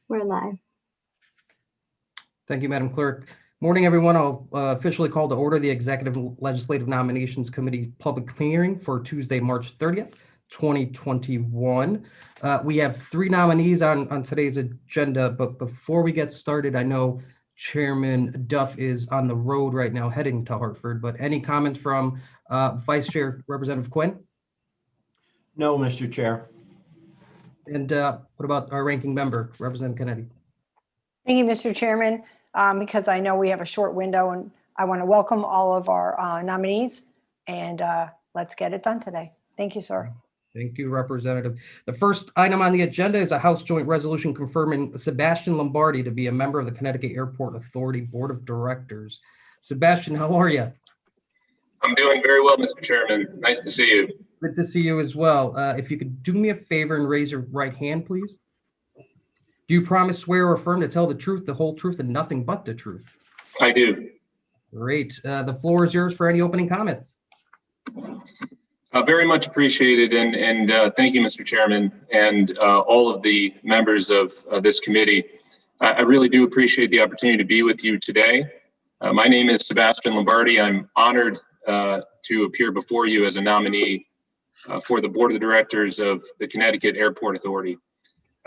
We're live. Thank you, Madam Clerk. Morning, everyone. I'll officially call to order the Executive Legislative Nominations Committee public hearing for Tuesday, March 30th, 2021. We have 3 nominees on today's agenda, but before we get started, I know Chairman Duff is on the road right now heading to Hartford, but any comments from Vice Chair Representative Quinn? No, Mr. Chair. And what about our ranking member, Representative Kennedy? Thank you, Mr. Chairman. Because I know we have a short window and I want to welcome all of our nominees and let's get it done today. Thank you, sir. Thank you, Representative. The first item on the agenda is a House Joint Resolution confirming Sebastian Lombardi to be a member of the Connecticut Airport Authority Board of Directors. Sebastian, how are you? I'm doing very well, Mr. Chairman. Nice to see you. Good to see you as well. If you could do me a favor and raise your right hand, please. Do you promise, swear, or affirm to tell the truth, the whole truth, and nothing but the truth? I do. Great. The floor is yours for any opening comments. Very much appreciated, and thank you, Mr. Chairman, and all of the members of this committee. I really do appreciate the opportunity to be with you today. My name is Sebastian Lombardi. I'm honored to appear before you as a nominee for the Board of Directors of the Connecticut Airport Authority.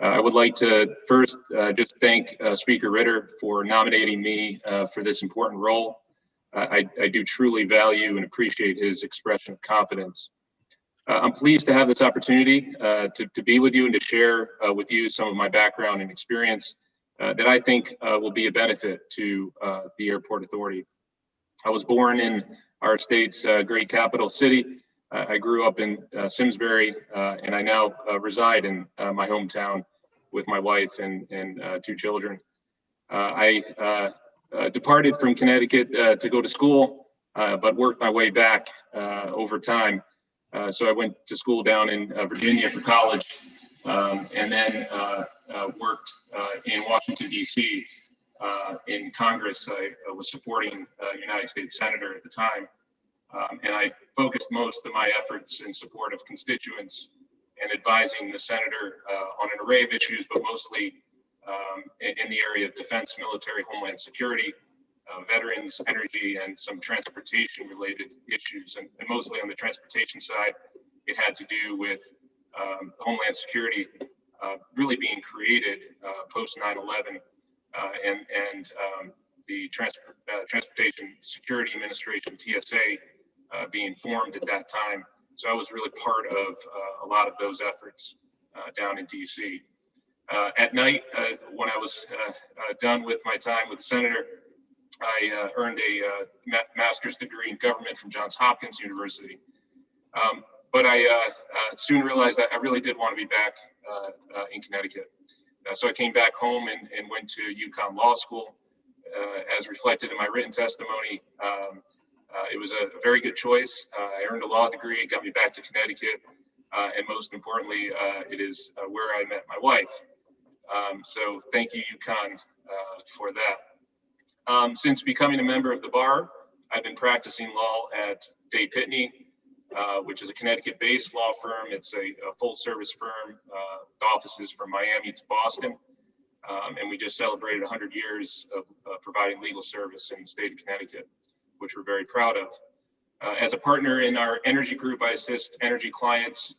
I would like to first just thank Speaker Ritter for nominating me for this important role. I do truly value and appreciate his expression of confidence. I'm pleased to have this opportunity to be with you and to share with you some of my background and experience that I think will be a benefit to the Airport Authority. I was born in our state's great capital city. I grew up in Simsbury, and I now reside in my hometown with my wife and 2 children. I departed from Connecticut to go to school, but worked my way back over time. So I went to school down in Virginia for college, and then worked in Washington, D.C. In Congress. I was supporting a United States Senator at the time. And I focused most of my efforts in support of constituents and advising the senator on an array of issues, but mostly in the area of defense, military, homeland security, veterans, energy, and some transportation related issues. And mostly on the transportation side, it had to do with homeland security really being created post 9/11 and the Transportation Security Administration, TSA, being formed at that time. So I was really part of a lot of those efforts down in DC. At night, when I was done with my time with the senator, I earned a master's degree in government from Johns Hopkins University. But I soon realized that I really did want to be back in Connecticut. So I came back home and went to UConn Law School. As reflected in my written testimony, it was a very good choice. I earned a law degree, it got me back to Connecticut, and most importantly, it is where I met my wife. So thank you, UConn, for that. Since becoming a member of the bar, I've been practicing law at Day Pitney, which is a Connecticut-based law firm. It's a full-service firm with offices from Miami to Boston. And we just celebrated 100 years of providing legal service in the state of Connecticut, which we're very proud of. As a partner in our energy group, I assist energy clients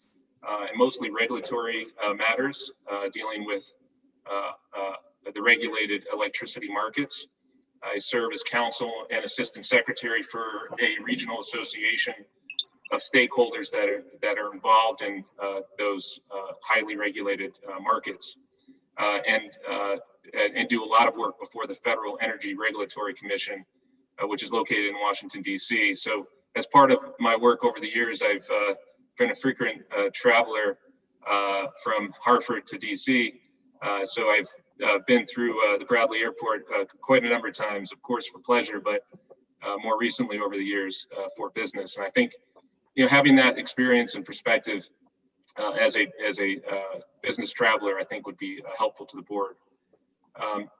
in mostly regulatory matters dealing with the regulated electricity markets. I serve as counsel and assistant secretary for a regional association of stakeholders that are involved in those highly regulated markets. And do a lot of work before the Federal Energy Regulatory Commission, which is located in Washington, D.C. So as part of my work over the years, I've been a frequent traveler from Hartford to D.C. So I've been through the Bradley Airport quite a number of times, of course, for pleasure, but more recently over the years for business. And I think, having that experience and perspective as a business traveler, I think would be helpful to the board.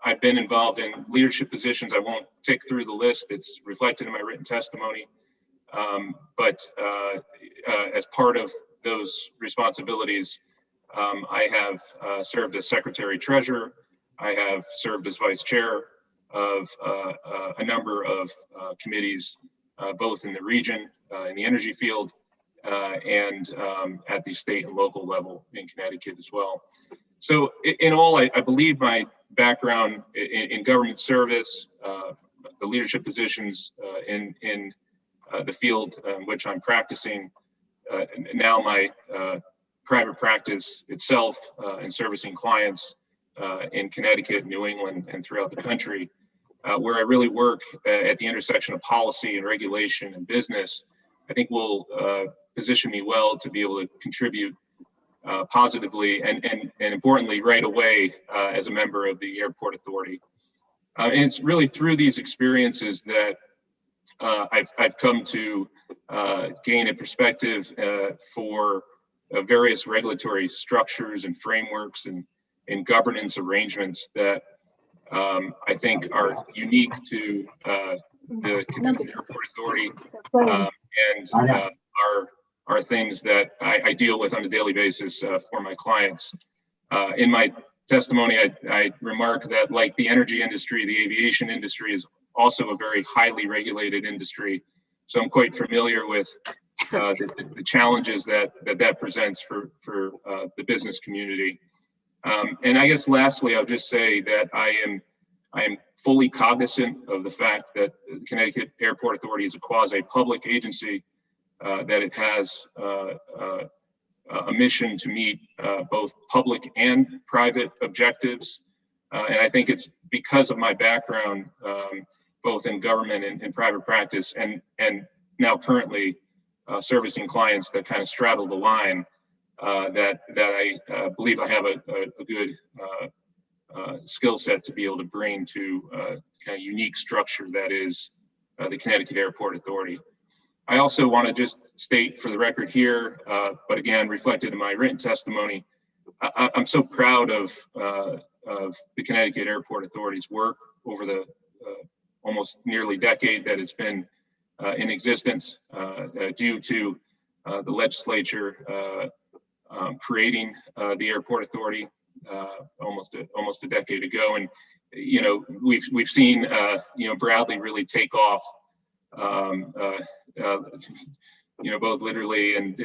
I've been involved in leadership positions. I won't tick through the list. It's reflected in my written testimony. But as part of those responsibilities, I have served as secretary treasurer. I have served as vice chair of a number of committees, both in the region, in the energy field, and at the state and local level in Connecticut as well. So in all, I believe my background in government service, the leadership positions in the field in which I'm practicing, now my private practice itself and servicing clients in Connecticut, New England, and throughout the country, where I really work at the intersection of policy and regulation and business, I think will position me well to be able to contribute positively and importantly right away as a member of the Airport Authority. And it's really through these experiences that I've come to gain a perspective for various regulatory structures and frameworks and governance arrangements that I think are unique to the Connecticut Airport Authority and are things that I deal with on a daily basis for my clients. In my testimony, I remark that like the energy industry, the aviation industry is also a very highly regulated industry. So I'm quite familiar with the challenges that presents for the business community. And I guess lastly, I'll just say that I am fully cognizant of the fact that the Connecticut Airport Authority is a quasi-public agency, that it has a mission to meet both public and private objectives. And I think it's because of my background, both in government and private practice, and now currently servicing clients that kind of straddle the line, that I believe I have a good skill set to be able to bring to kind of unique structure that is the Connecticut Airport Authority. I also want to just state for the record here, but again, reflected in my written testimony, I'm so proud of the Connecticut Airport Authority's work over the almost nearly decade that it's been in existence, due to the legislature creating the Airport Authority almost a decade ago. And you know, we've seen you know, Bradley really take off, you know, both literally and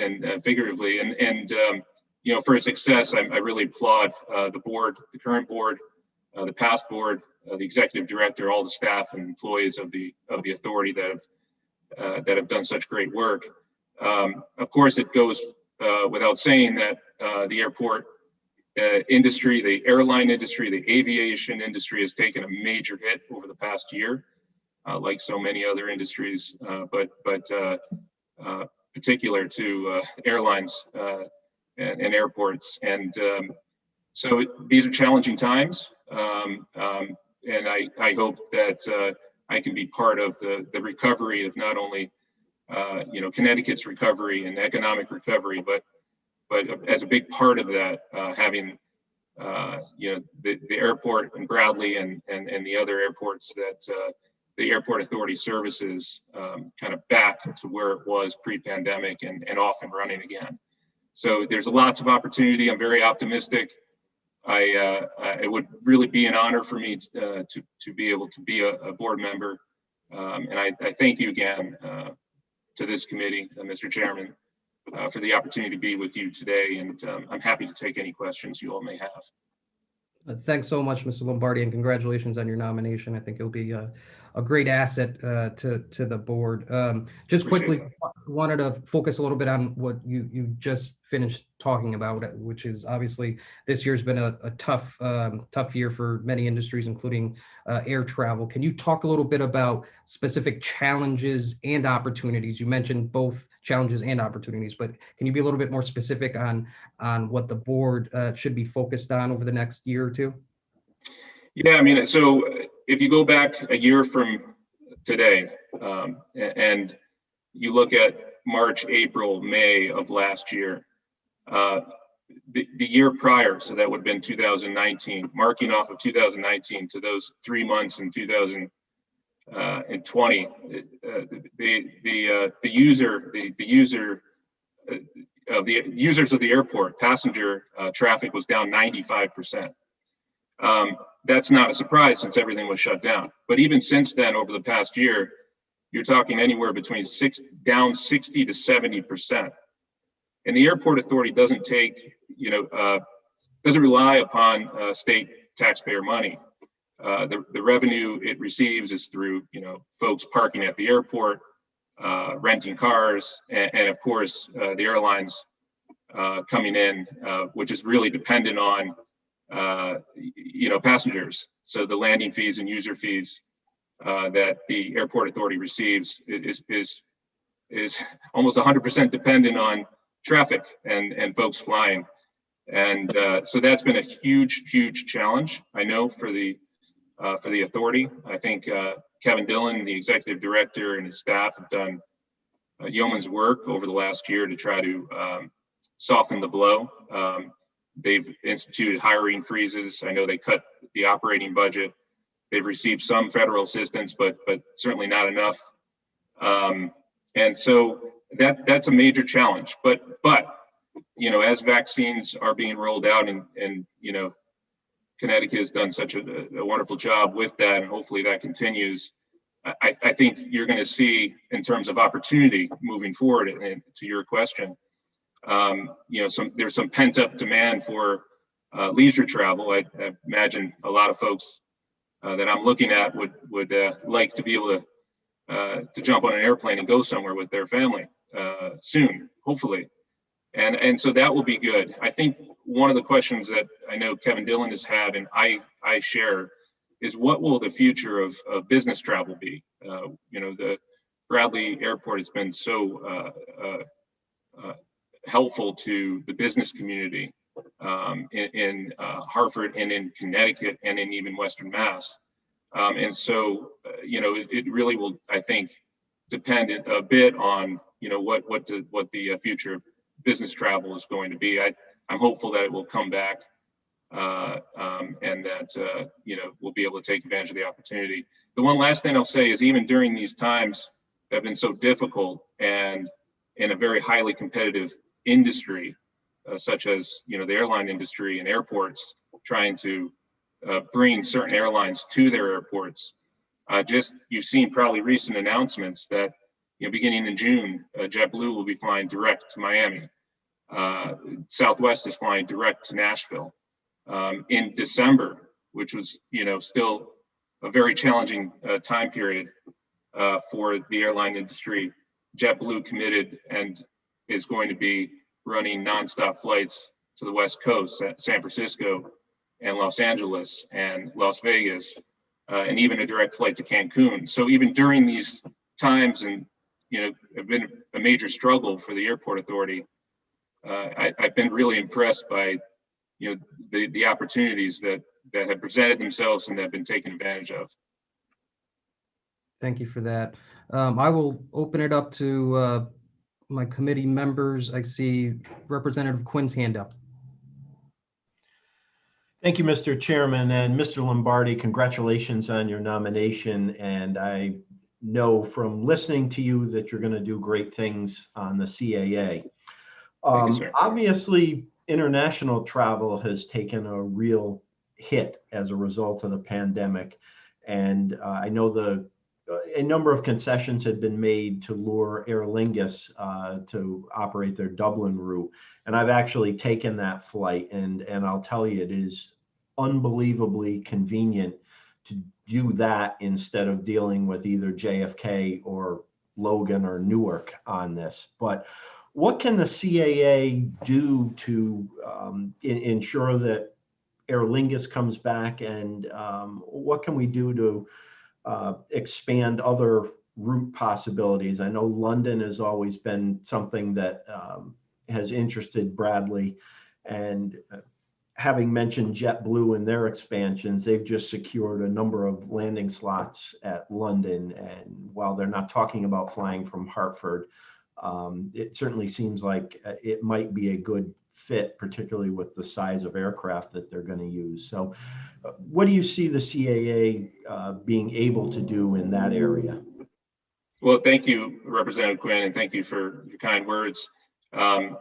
figuratively, and you know, for its success, I really applaud the board, the current board, the past board, the executive director, all the staff and employees of the authority that have done such great work. Of course, it goes without saying that the airport industry, the airline industry, the aviation industry has taken a major hit over the past year, like so many other industries, but particular to airlines and airports. And so these are challenging times, and I hope that I can be part of the recovery of not only you know, Connecticut's recovery and economic recovery, but as a big part of that, having you know, the airport in Bradley and the other airports that the Airport Authority services kind of back to where it was pre-pandemic and off and running again. So there's lots of opportunity. I'm very optimistic. It would really be an honor for me to be able to be a board member. And I thank you again to this committee, Mr. Chairman, for the opportunity to be with you today. And I'm happy to take any questions you all may have. Thanks so much, Mr. Lombardi, and congratulations on your nomination. I think it'll be a great asset to the board. Just quickly, wanted to focus a little bit on what you just finished talking about, which is obviously this year's been a tough year for many industries, including air travel. Can you talk a little bit about specific challenges and opportunities? You mentioned both challenges and opportunities, but can you be a little bit more specific on what the board should be focused on over the next year or two? Yeah, I mean, so if you go back a year from today, and you look at March, April, May of last year, the year prior, so that would have been 2019, marking off of 2019 to those 3 months in 2020, the users of the airport, passenger traffic was down 95%. That's not a surprise since everything was shut down. But even since then, over the past year, you're talking anywhere between down 60 to 70%. And the airport authority doesn't take, doesn't rely upon state taxpayer money. The revenue it receives is through, folks parking at the airport, renting cars, and of course, the airlines coming in, which is really dependent on, passengers. So the landing fees and user fees that the airport authority receives is almost 100% dependent on traffic and folks flying. And so that's been a huge challenge, I know, for the authority. I think Kevin Dillon, the executive director, and his staff have done yeoman's work over the last year to try to soften the blow. They've instituted hiring freezes. I know they cut the operating budget. They've received some federal assistance, but certainly not enough. And so that's a major challenge. But as vaccines are being rolled out, and Connecticut has done such a wonderful job with that, and hopefully that continues. I think you're going to see, in terms of opportunity moving forward, and to your question, there's some pent up demand for leisure travel. I imagine a lot of folks that I'm looking at would like to be able to jump on an airplane and go somewhere with their family soon, hopefully. And so that will be good. I think one of the questions that I know Kevin Dillon has had, and I share, is what will the future of business travel be? The Bradley Airport has been so helpful to the business community in Hartford and in Connecticut and in even Western Mass. And so, it really will, I think, depend a bit on, what the future of business travel is going to be. I'm hopeful that it will come back and that, we'll be able to take advantage of the opportunity. The one last thing I'll say is, even during these times that have been so difficult and in a very highly competitive industry, such as, the airline industry and airports trying to bring certain airlines to their airports. You've seen probably recent announcements that, beginning in June, JetBlue will be flying direct to Miami. Southwest is flying direct to Nashville. In December, which was, still a very challenging time period for the airline industry, JetBlue committed and is going to be running nonstop flights to the West Coast, San Francisco and Los Angeles and Las Vegas, and even a direct flight to Cancun. So even during these times, and have been a major struggle for the airport authority, I've been really impressed by the opportunities that have presented themselves and that have been taken advantage of. Thank you for that. I will open it up to my committee members. I see Representative Quinn's hand up. Thank you, Mr. Chairman, and Mr. Lombardi, congratulations on your nomination. And I know from listening to you that you're going to do great things on the CAA. Thank you, sir. Obviously, international travel has taken a real hit as a result of the pandemic. And I know a number of concessions had been made to lure Aer Lingus to operate their Dublin route. And I've actually taken that flight, and I'll tell you, it is unbelievably convenient to do that instead of dealing with either JFK or Logan or Newark on this. But what can the CAA do to ensure that Aer Lingus comes back, and what can we do to expand other route possibilities? I know London has always been something that has interested Bradley, and having mentioned JetBlue and their expansions, they've just secured a number of landing slots at London. And while they're not talking about flying from Hartford, it certainly seems like it might be a good fit, particularly with the size of aircraft that they're going to use. So what do you see the CAA being able to do in that area? Well, thank you, Representative Quinn, and thank you for your kind words. And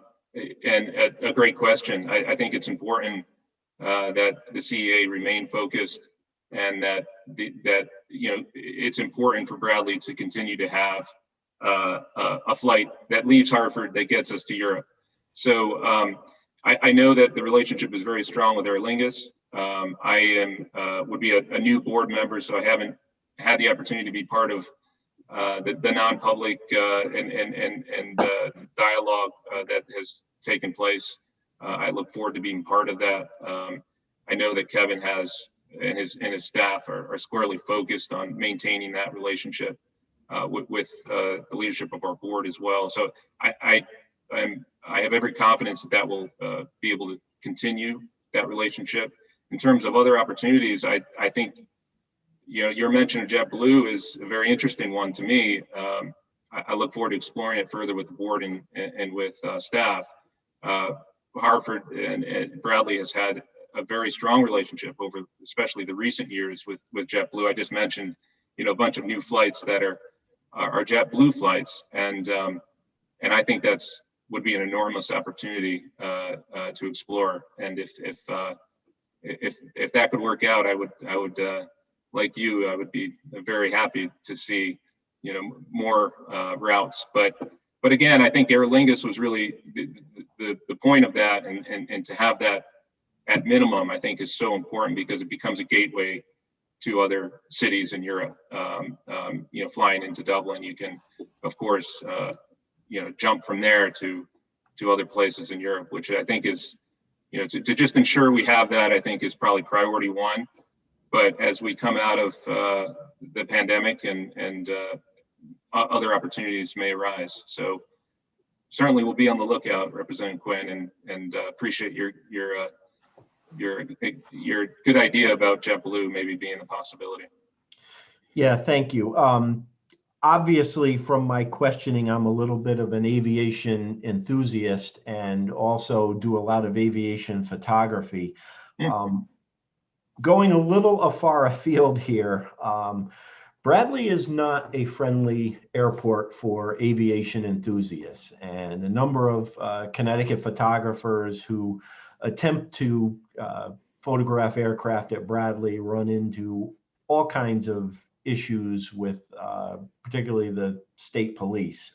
a great question. I think it's important that the CAA remain focused and that it's important for Bradley to continue to have a flight that leaves Hartford that gets us to Europe. So I know that the relationship is very strong with Aer Lingus. I would be a new board member, so I haven't had the opportunity to be part of the non-public and dialogue that has taken place. I look forward to being part of that. I know that Kevin and his staff are squarely focused on maintaining that relationship with the leadership of our board as well. So I have every confidence that will be able to continue that relationship. In terms of other opportunities, I think your mention of JetBlue is a very interesting one to me. I look forward to exploring it further with the board and with staff. Hartford and Bradley has had a very strong relationship over, especially the recent years with JetBlue. I just mentioned, a bunch of new flights that are JetBlue flights, and I think would be an enormous opportunity to explore. And if that could work out, I would like you, I would be very happy to see more routes. But again, I think Aer Lingus was really the point of that, and to have that at minimum, I think is so important, because it becomes a gateway to other cities in Europe. Flying into Dublin, you can, of course, jump from there to other places in Europe, which I think is, to just ensure we have that, I think is probably priority one. But as we come out of the pandemic and other opportunities may arise. So certainly we'll be on the lookout, Representative Quinn, and appreciate your good idea about JetBlue maybe being a possibility. Yeah, thank you. Obviously, from my questioning, I'm a little bit of an aviation enthusiast and also do a lot of aviation photography. Going a little far afield here, Bradley is not a friendly airport for aviation enthusiasts, and a number of Connecticut photographers who attempt to photograph aircraft at Bradley run into all kinds of issues with particularly the state police.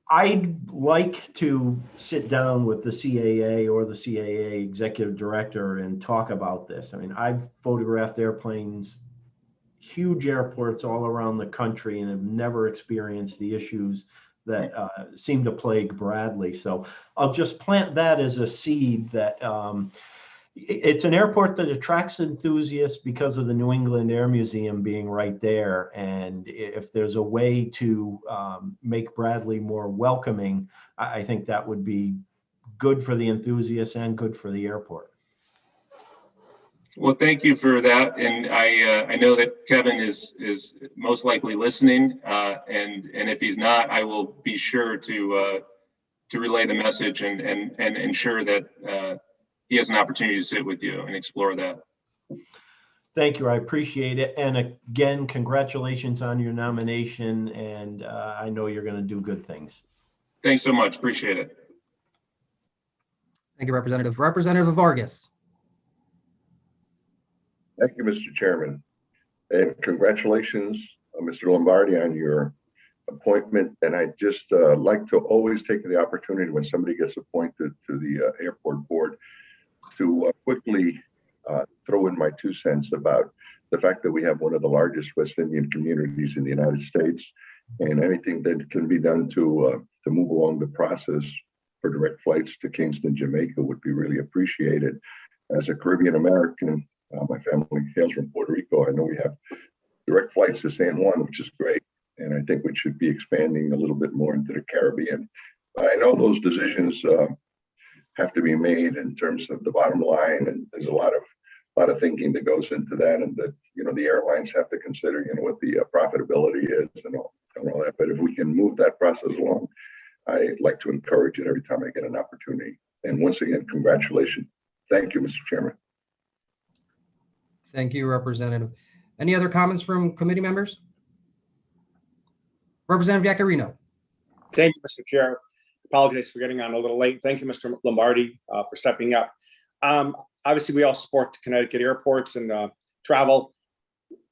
I'd like to sit down with the CAA or the CAA executive director and talk about this. I mean, I've photographed airplanes, huge airports all around the country, and have never experienced the issues that seem to plague Bradley. So I'll just plant that as a seed that it's an airport that attracts enthusiasts because of the New England Air Museum being right there. And if there's a way to make Bradley more welcoming, I think that would be good for the enthusiasts and good for the airport. Well, thank you for that. And I know that Kevin is most likely listening. And if he's not, I will be sure to relay the message and ensure that he has an opportunity to sit with you and explore that. Thank you. I appreciate it. And again, congratulations on your nomination. And I know you're going to do good things. Thanks so much. Appreciate it. Thank you, Representative. Representative Vargas. Thank you, Mr. Chairman. And congratulations, Mr. Lombardi, on your appointment. And I just like to always take the opportunity when somebody gets appointed to the airport board to quickly throw in my 2 cents about the fact that we have one of the largest West Indian communities in the United States, and anything that can be done to move along the process for direct flights to Kingston, Jamaica would be really appreciated. As a Caribbean American, my family hails from Puerto Rico. I know we have direct flights to San Juan, which is great, and I think we should be expanding a little bit more into the Caribbean. But I know those decisions have to be made in terms of the bottom line, and there's a lot of thinking that goes into that, and that the airlines have to consider what the profitability is and all that. But if we can move that process along, I like to encourage it every time I get an opportunity. And once again, congratulations. Thank you, Mr. Chairman. Thank you, Representative. Any other comments from committee members? Representative Yacarino. Thank you, Mr. Chair. Apologize for getting on a little late. Thank you, Mr. Lombardi, for stepping up. obviously we all support Connecticut airports and travel.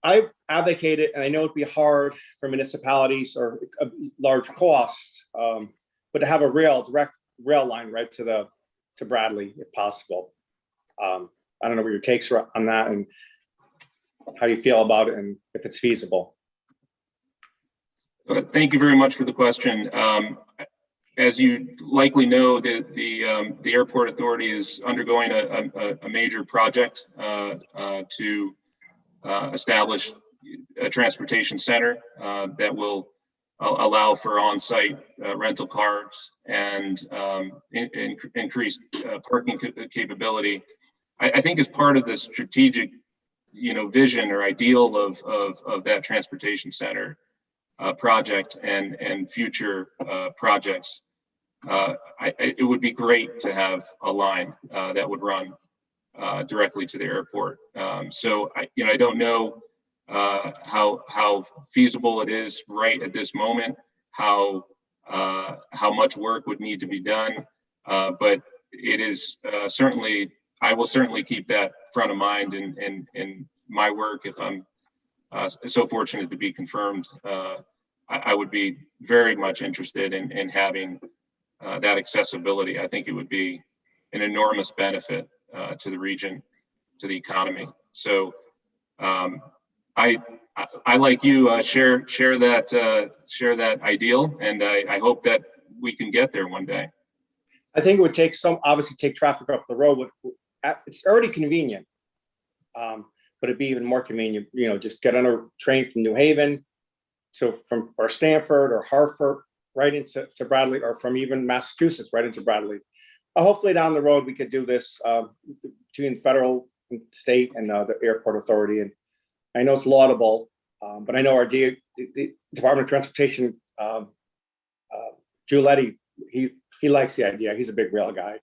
I've advocated, and I know it'd be hard for municipalities or a large cost, but to have a direct rail line right to Bradley if possible. I don't know what your takes are on that and how you feel about it and if it's feasible. Thank you very much for the question. As you likely know, the airport authority is undergoing a major project to establish a transportation center that will allow for on-site rental cars and increased parking capability. I think as part of the strategic, vision or ideal of that transportation center project and future projects, it would be great to have a line that would run directly to the airport. So I don't know how feasible it is right at this moment, how much work would need to be done, but it is certainly, I will certainly keep that front of mind in my work. If I'm so fortunate to be confirmed, I would be very much interested in having that accessibility. I think it would be an enormous benefit to the region, to the economy. So I like you share that ideal, and I hope that we can get there one day. I think it would obviously take traffic off the road. It's already convenient, but it'd be even more convenient, just get on a train from New Haven or Stamford or Hartford right into Bradley, or from even Massachusetts right into Bradley. Hopefully down the road we could do this between federal, state, and the airport authority. And I know it's laudable, but I know our the Department of Transportation, Giuletti, he likes the idea. He's a big rail guy.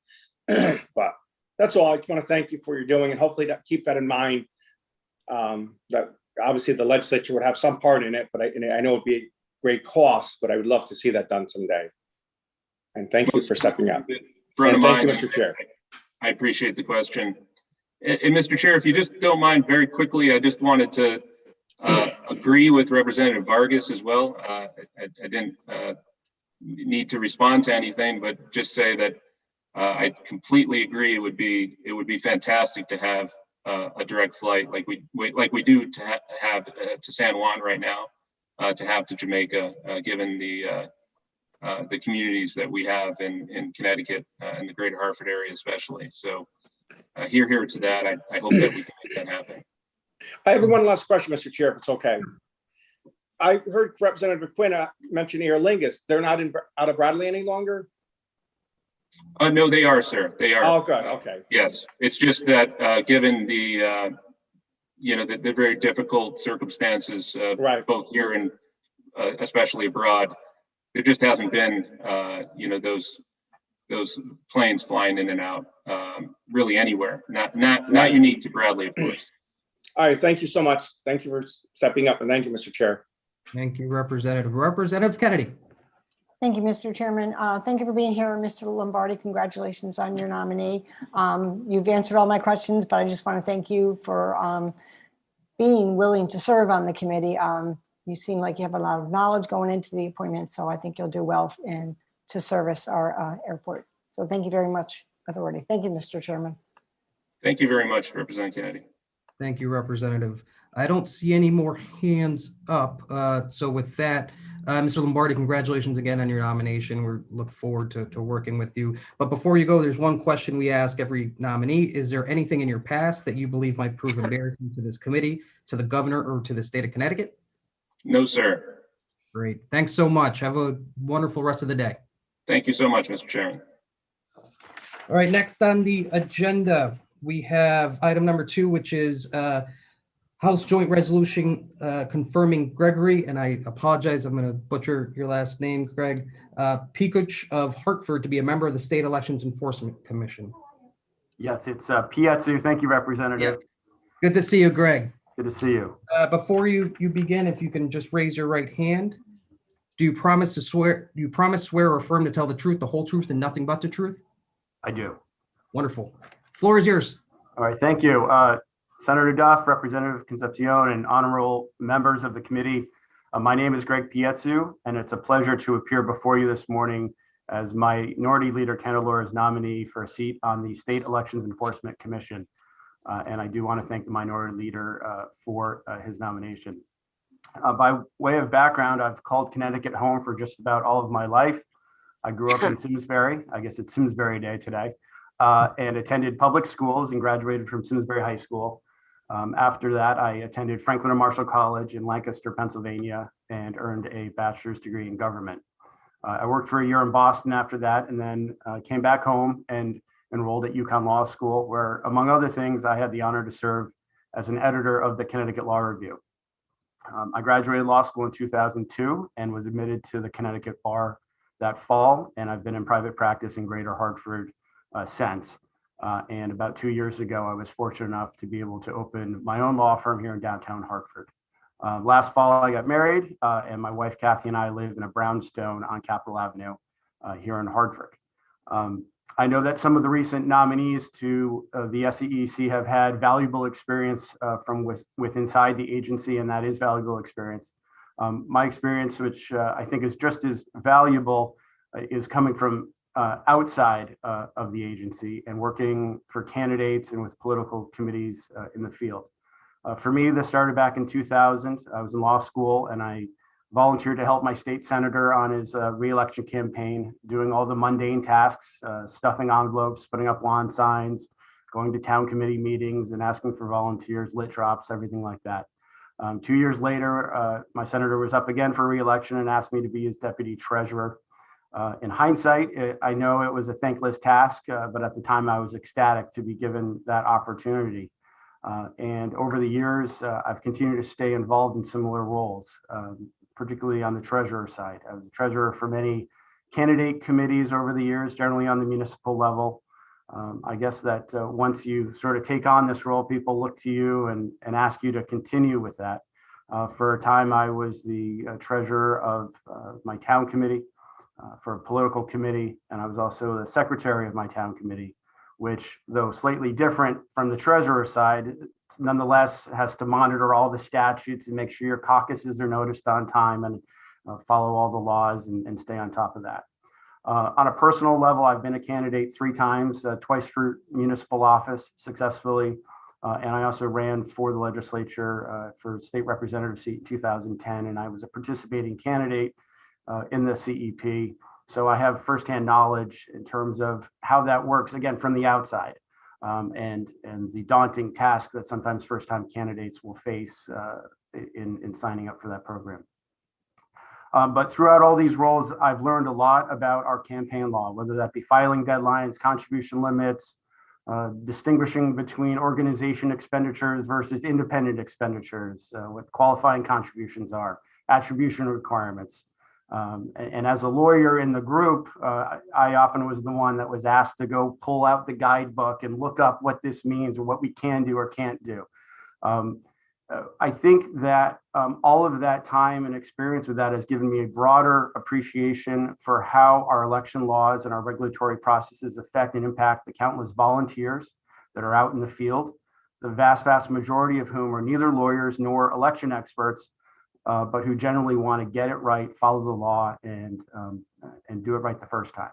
But that's all. I just want to thank you for what you're doing, and hopefully keep that in mind. That obviously the legislature would have some part in it, but I know it'd be a great cost, but I would love to see that done someday. And thank you for stepping up. And thank you, Mr. Chair. I appreciate the question. And Mr. Chair, if you just don't mind, very quickly, I just wanted to agree with Representative Vargas as well. I didn't need to respond to anything, but just say that I completely agree. It would be fantastic to have a direct flight like we do to have to San Juan right now, to have to Jamaica, given the communities that we have in Connecticut and the greater Hartford area especially. So hear to that. I hope that we can make that happen. I have one last question, Mr. Chair, if it's okay. I heard Representative Quinn mention Aer Lingus. They're not out of Bradley any longer? No, they are, sir. They are. Oh, good. Okay. Yes, it's just that given the the very difficult circumstances, right, both here and especially abroad, there just hasn't been those planes flying in and out really anywhere. Not unique to Bradley, of course. All right. Thank you so much. Thank you for stepping up, and thank you, Mr. Chair. Thank you, Representative. Representative Kennedy. Thank you, Mr. Chairman. Thank you for being here, Mr. Lombardi. Congratulations on your nominee. You've answered all my questions, but I just want to thank you for being willing to serve on the committee. You seem like you have a lot of knowledge going into the appointment, so I think you'll do well to service our airport. So thank you very much, Authority. Thank you, Mr. Chairman. Thank you very much, Representative Kennedy. Thank you, Representative. I don't see any more hands up. So with that, Mr. Lombardi, congratulations again on your nomination. We look forward to working with you. But before you go, there's one question we ask every nominee. Is there anything in your past that you believe might prove embarrassing to this committee, to the governor, or to the state of Connecticut? No, sir. Great. Thanks so much. Have a wonderful rest of the day. Thank you so much, Mr. Chairman. All right, next on the agenda, we have item number 2, which is House Joint Resolution confirming Gregory, and I apologize, I'm going to butcher your last name, Greg, Pikuch of Hartford to be a member of the State Elections Enforcement Commission. Yes, it's Pietzu. Thank you, Representative. Yeah. Good to see you, Greg. Good to see you. Before you begin, if you can just raise your right hand. Do you promise to swear? Do you promise, swear, or affirm to tell the truth, the whole truth, and nothing but the truth? I do. Wonderful. Floor is yours. All right, thank you. Senator Duff, Representative Concepcion, and honorable members of the committee. My name is Greg Pietzu, and it's a pleasure to appear before you this morning as Minority Leader Candelora's nominee for a seat on the State Elections Enforcement Commission. And I do want to thank the Minority Leader for his nomination. By way of background, I've called Connecticut home for just about all of my life. I grew up in Simsbury. I guess it's Simsbury Day today. And attended public schools and graduated from Simsbury High School. After that, I attended Franklin and Marshall College in Lancaster, Pennsylvania, and earned a bachelor's degree in government. I worked for a year in Boston after that, and then came back home and enrolled at UConn Law School, where, among other things, I had the honor to serve as an editor of the Connecticut Law Review. I graduated law school in 2002 and was admitted to the Connecticut bar that fall, and I've been in private practice in Greater Hartford since. And about 2 years ago, I was fortunate enough to be able to open my own law firm here in downtown Hartford. Last fall, I got married, and my wife, Kathy, and I live in a brownstone on Capitol Avenue here in Hartford. I know that some of the recent nominees to the SEEC have had valuable experience from with inside the agency, and that is valuable experience. My experience, which I think is just as valuable, is coming from outside of the agency and working for candidates and with political committees in the field. For me, this started back in 2000. I was in law school and I volunteered to help my state senator on his re-election campaign, doing all the mundane tasks, stuffing envelopes, putting up lawn signs, going to town committee meetings and asking for volunteers, lit drops, everything like that. 2 years later, my senator was up again for re-election and asked me to be his deputy treasurer. In hindsight, I know it was a thankless task, but at the time I was ecstatic to be given that opportunity. And over the years, I've continued to stay involved in similar roles, particularly on the treasurer side. I was the treasurer for many candidate committees over the years, generally on the municipal level. I guess that once you sort of take on this role, people look to you and ask you to continue with that. For a time, I was the treasurer of my town committee for a political committee, and I was also the secretary of my town committee, which, though slightly different from the treasurer side, nonetheless has to monitor all the statutes and make sure your caucuses are noticed on time and follow all the laws and stay on top of that. On a personal level, I've been a candidate 3 times, twice for municipal office successfully. And I also ran for the legislature for state representative seat in 2010. And I was a participating candidate in the CEP. So I have firsthand knowledge in terms of how that works, again, from the outside. And the daunting task that sometimes first-time candidates will face in signing up for that program. But throughout all these roles, I've learned a lot about our campaign law, whether that be filing deadlines, contribution limits, distinguishing between organization expenditures versus independent expenditures, what qualifying contributions are, attribution requirements. And as a lawyer in the group, I often was the one that was asked to go pull out the guidebook and look up what this means or what we can do or can't do. I think that all of that time and experience with that has given me a broader appreciation for how our election laws and our regulatory processes affect and impact the countless volunteers that are out in the field, the vast majority of whom are neither lawyers nor election experts, but who generally want to get it right, follow the law, and do it right the first time.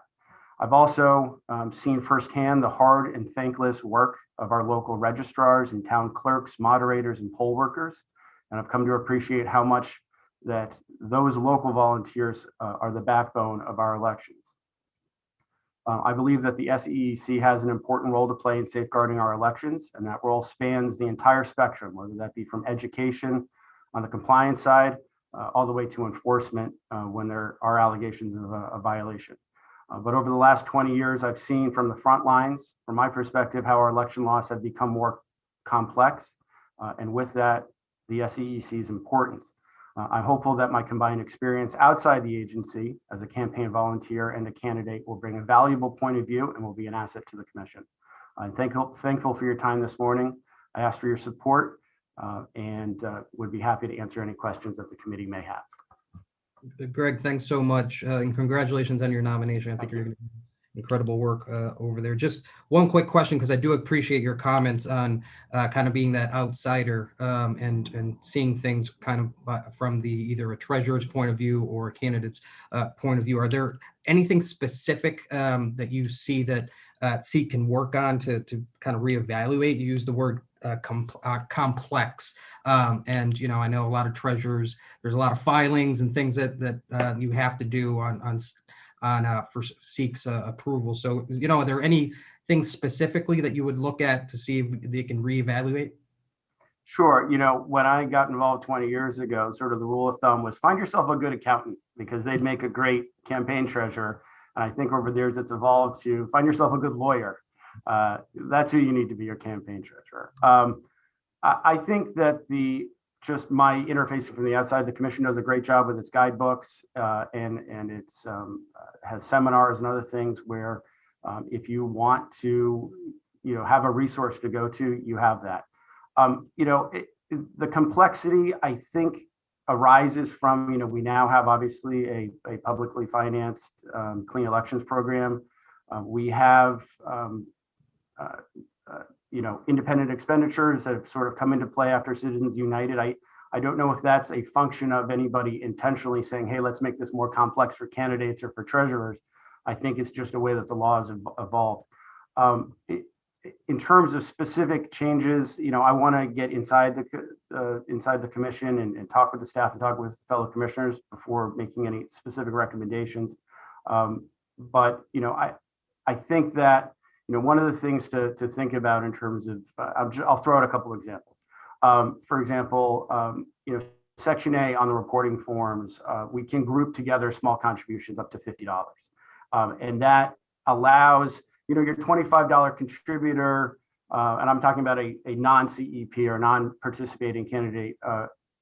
I've also seen firsthand the hard and thankless work of our local registrars and town clerks, moderators, and poll workers. And I've come to appreciate how much that those local volunteers are the backbone of our elections. I believe that the SEEC has an important role to play in safeguarding our elections, and that role spans the entire spectrum, whether that be from education on the compliance side, all the way to enforcement when there are allegations of a violation. But over the last 20 years, I've seen from the front lines, from my perspective, how our election laws have become more complex. And with that, the SEEC's importance. I'm hopeful that my combined experience outside the agency as a campaign volunteer and a candidate will bring a valuable point of view and will be an asset to the commission. I'm thankful for your time this morning. I ask for your support and would be happy to answer any questions that the committee may have. Greg, thanks so much, and congratulations on your nomination. I think Incredible work over there. Just one quick question, because I do appreciate your comments on kind of being that outsider and seeing things kind of from the either a treasurer's point of view or a candidate's point of view. Are there anything specific that you see that SEEK can work on to kind of reevaluate? You use the word complex, and I know a lot of treasurers. There's a lot of filings and things that you have to do on for SEEK's approval. So, are there anything specifically that you would look at to see if they can reevaluate? Sure. When I got involved 20 years ago, sort of the rule of thumb was find yourself a good accountant because they'd make a great campaign treasurer. And I think over the years it's evolved to find yourself a good lawyer. That's who you need to be your campaign treasurer. I think that just my interfacing from the outside, the commission does a great job with its guidebooks and it's has seminars and other things where if you want to, have a resource to go to, you have that. The complexity, I think, arises from, we now have obviously a publicly financed clean elections program. We have, independent expenditures that have sort of come into play after Citizens United. I don't know if that's a function of anybody intentionally saying, hey, let's make this more complex for candidates or for treasurers. I think it's just a way that the law has evolved. In terms of specific changes, I want to get inside the commission and talk with the staff and talk with fellow commissioners before making any specific recommendations. But I think that one of the things to think about in terms of I'll throw out a couple of examples. For example, Section A on the reporting forms, we can group together small contributions up to $50, and that allows your $25 contributor, and I'm talking about a non-CEP or non-participating candidate,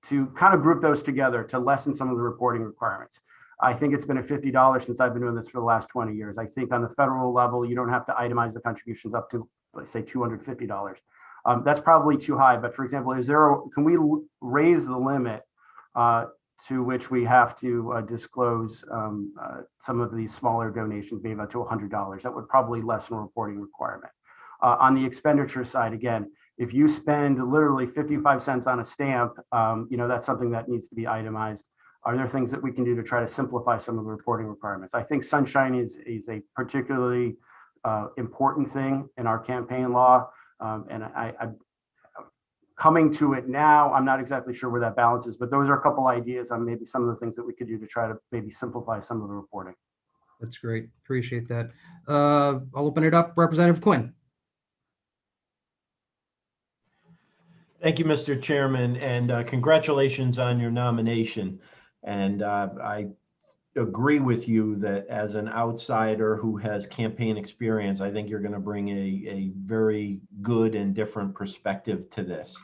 to kind of group those together to lessen some of the reporting requirements. I think it's been at $50 since I've been doing this for the last 20 years. I think on the federal level, you don't have to itemize the contributions up to, let's say, $250. That's probably too high. But for example, can we raise the limit to which we have to disclose some of these smaller donations, maybe up to $100? That would probably lessen a reporting requirement. On the expenditure side, again, if you spend literally 55 cents on a stamp, that's something that needs to be itemized. Are there things that we can do to try to simplify some of the reporting requirements? I think sunshine is a particularly important thing in our campaign law. And I'm coming to it now. I'm not exactly sure where that balance is, but those are a couple ideas on maybe some of the things that we could do to try to maybe simplify some of the reporting. That's great. Appreciate that. I'll open it up. Representative Quinn. Thank you, Mr. Chairman, and congratulations on your nomination. And I agree with you that as an outsider who has campaign experience, I think you're going to bring a very good and different perspective to this.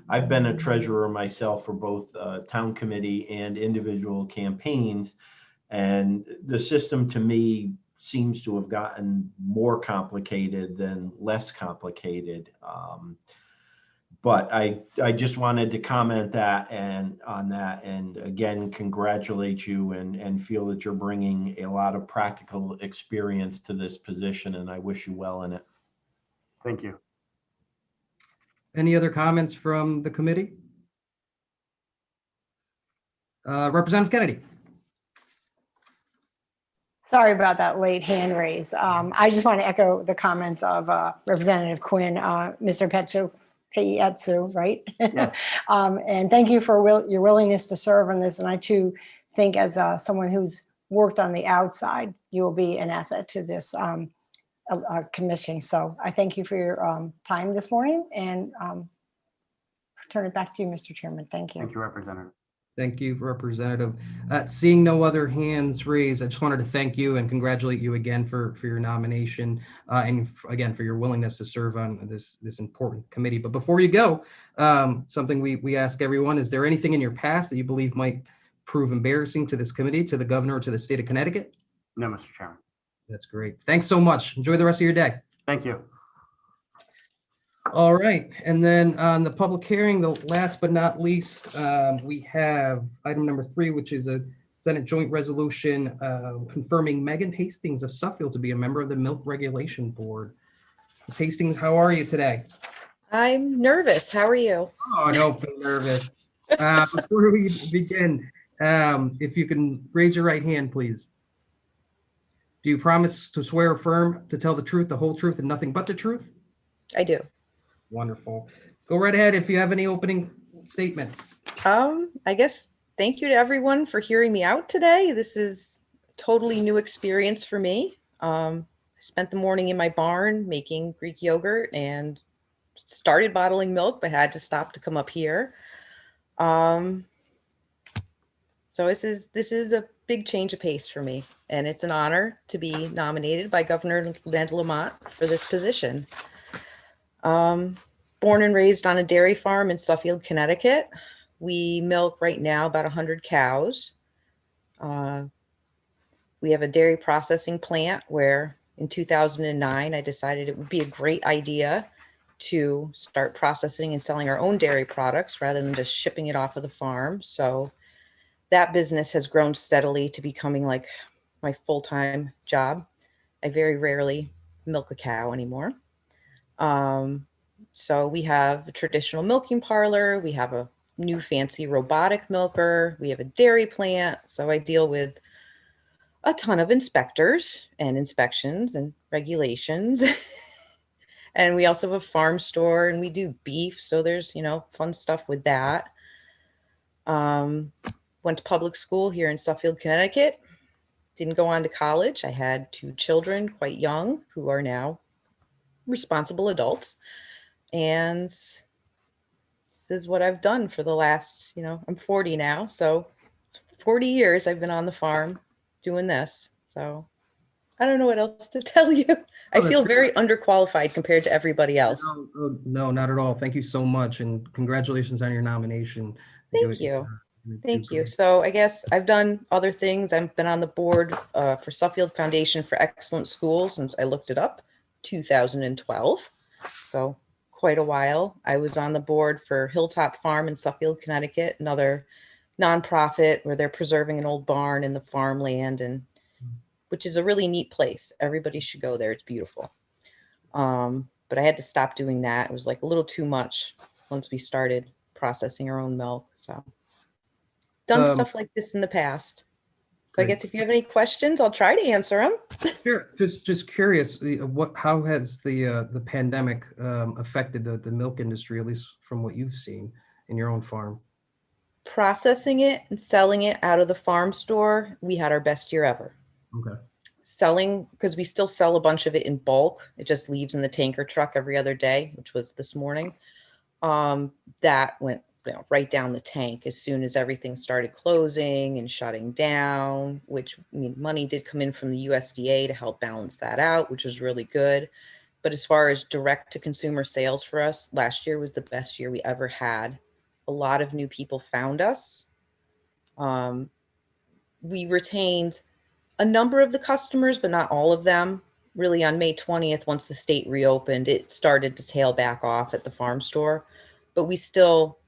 I've been a treasurer myself for both town committee and individual campaigns, and the system to me seems to have gotten more complicated than less complicated. But I just wanted to comment on that, and again, congratulate you and feel that you're bringing a lot of practical experience to this position, and I wish you well in it. Thank you. Any other comments from the committee? Representative Kennedy. Sorry about that late hand raise. I just want to echo the comments of Representative Quinn, Mr. Pietsu, right? Yes. And thank you for your willingness to serve on this. And I too think as someone who's worked on the outside, you will be an asset to this commission. So I thank you for your time this morning and turn it back to you, Mr. Chairman. Thank you. Thank you, Representative. Thank you, Representative. Seeing no other hands raised, I just wanted to thank you and congratulate you again for your nomination and again for your willingness to serve on this important committee. But before you go, something we ask everyone: is there anything in your past that you believe might prove embarrassing to this committee, to the governor, or to the state of Connecticut? No, Mr. Chairman. That's great. Thanks so much. Enjoy the rest of your day. Thank you. All right, and then on the public hearing, the last but not least, we have item number 3, which is a Senate Joint Resolution confirming Megan Hastings of Suffield to be a member of the Milk Regulation Board. Ms. Hastings, how are you today? I'm nervous. How are you? Oh, don't be nervous. Before we begin, if you can raise your right hand, please. Do you promise to swear or affirm to tell the truth, the whole truth, and nothing but the truth? I do. Wonderful. Go right ahead if you have any opening statements. I guess thank you to everyone for hearing me out today. This is a totally new experience for me. I spent the morning in my barn making Greek yogurt and started bottling milk, but had to stop to come up here. So this is a big change of pace for me, and it's an honor to be nominated by Governor Lamont for this position. Born and raised on a dairy farm in Suffield, Connecticut. We milk right now about 100 cows. We have a dairy processing plant where in 2009, I decided it would be a great idea to start processing and selling our own dairy products rather than just shipping it off of the farm. So that business has grown steadily to becoming like my full-time job. I very rarely milk a cow anymore. So we have a traditional milking parlor. We have a new fancy robotic milker. We have a dairy plant. So I deal with a ton of inspectors and inspections and regulations. And we also have a farm store and we do beef. So there's, fun stuff with that. Went to public school here in Suffield, Connecticut. Didn't go on to college. I had 2 children, quite young, who are now responsible adults. And this is what I've done for the last, I'm 40 now. So 40 years I've been on the farm doing this. So I don't know what else to tell you. I feel very underqualified compared to everybody else. No, not at all. Thank you so much. And congratulations on your nomination. Thank you. Thank you. So I guess I've done other things. I've been on the board for Suffield Foundation for Excellent Schools since I looked it up, 2012. So quite a while. I was on the board for Hilltop Farm in Suffield, Connecticut, another nonprofit where they're preserving an old barn in the farmland, and which is a really neat place. Everybody should go there. It's beautiful. But I had to stop doing that. It was like a little too much once we started processing our own milk. So done stuff like this in the past. So I guess if you have any questions, I'll try to answer them. Sure. Just curious, how has the pandemic affected the milk industry, at least from what you've seen in your own farm? Processing it and selling it out of the farm store, we had our best year ever. Okay. Selling, because we still sell a bunch of it in bulk. It just leaves in the tanker truck every other day, which was this morning. That went right down the tank as soon as everything started closing and shutting down, which money did come in from the USDA to help balance that out, which was really good. But as far as direct to consumer sales for us, last year was the best year we ever had. A lot of new people found us. We retained a number of the customers, but not all of them. Really on May 20th, once the state reopened, it started to tail back off at the farm store, but we still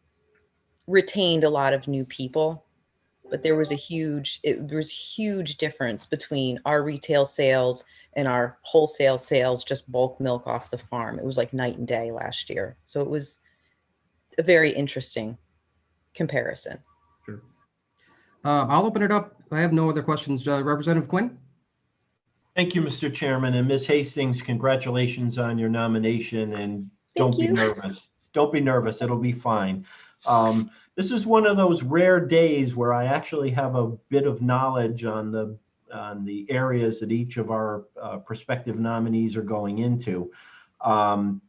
retained a lot of new people. But there was huge difference between our retail sales and our wholesale sales, just bulk milk off the farm. It was like night and day last year. So it was a very interesting comparison. Sure. I'll open it up. I have no other questions. Representative Quinn? Thank you, Mr. Chairman. And Ms. Hastings, congratulations on your nomination, and don't be nervous. Don't be nervous. It'll be fine. This is one of those rare days where I actually have a bit of knowledge on the areas that each of our prospective nominees are going into. I'm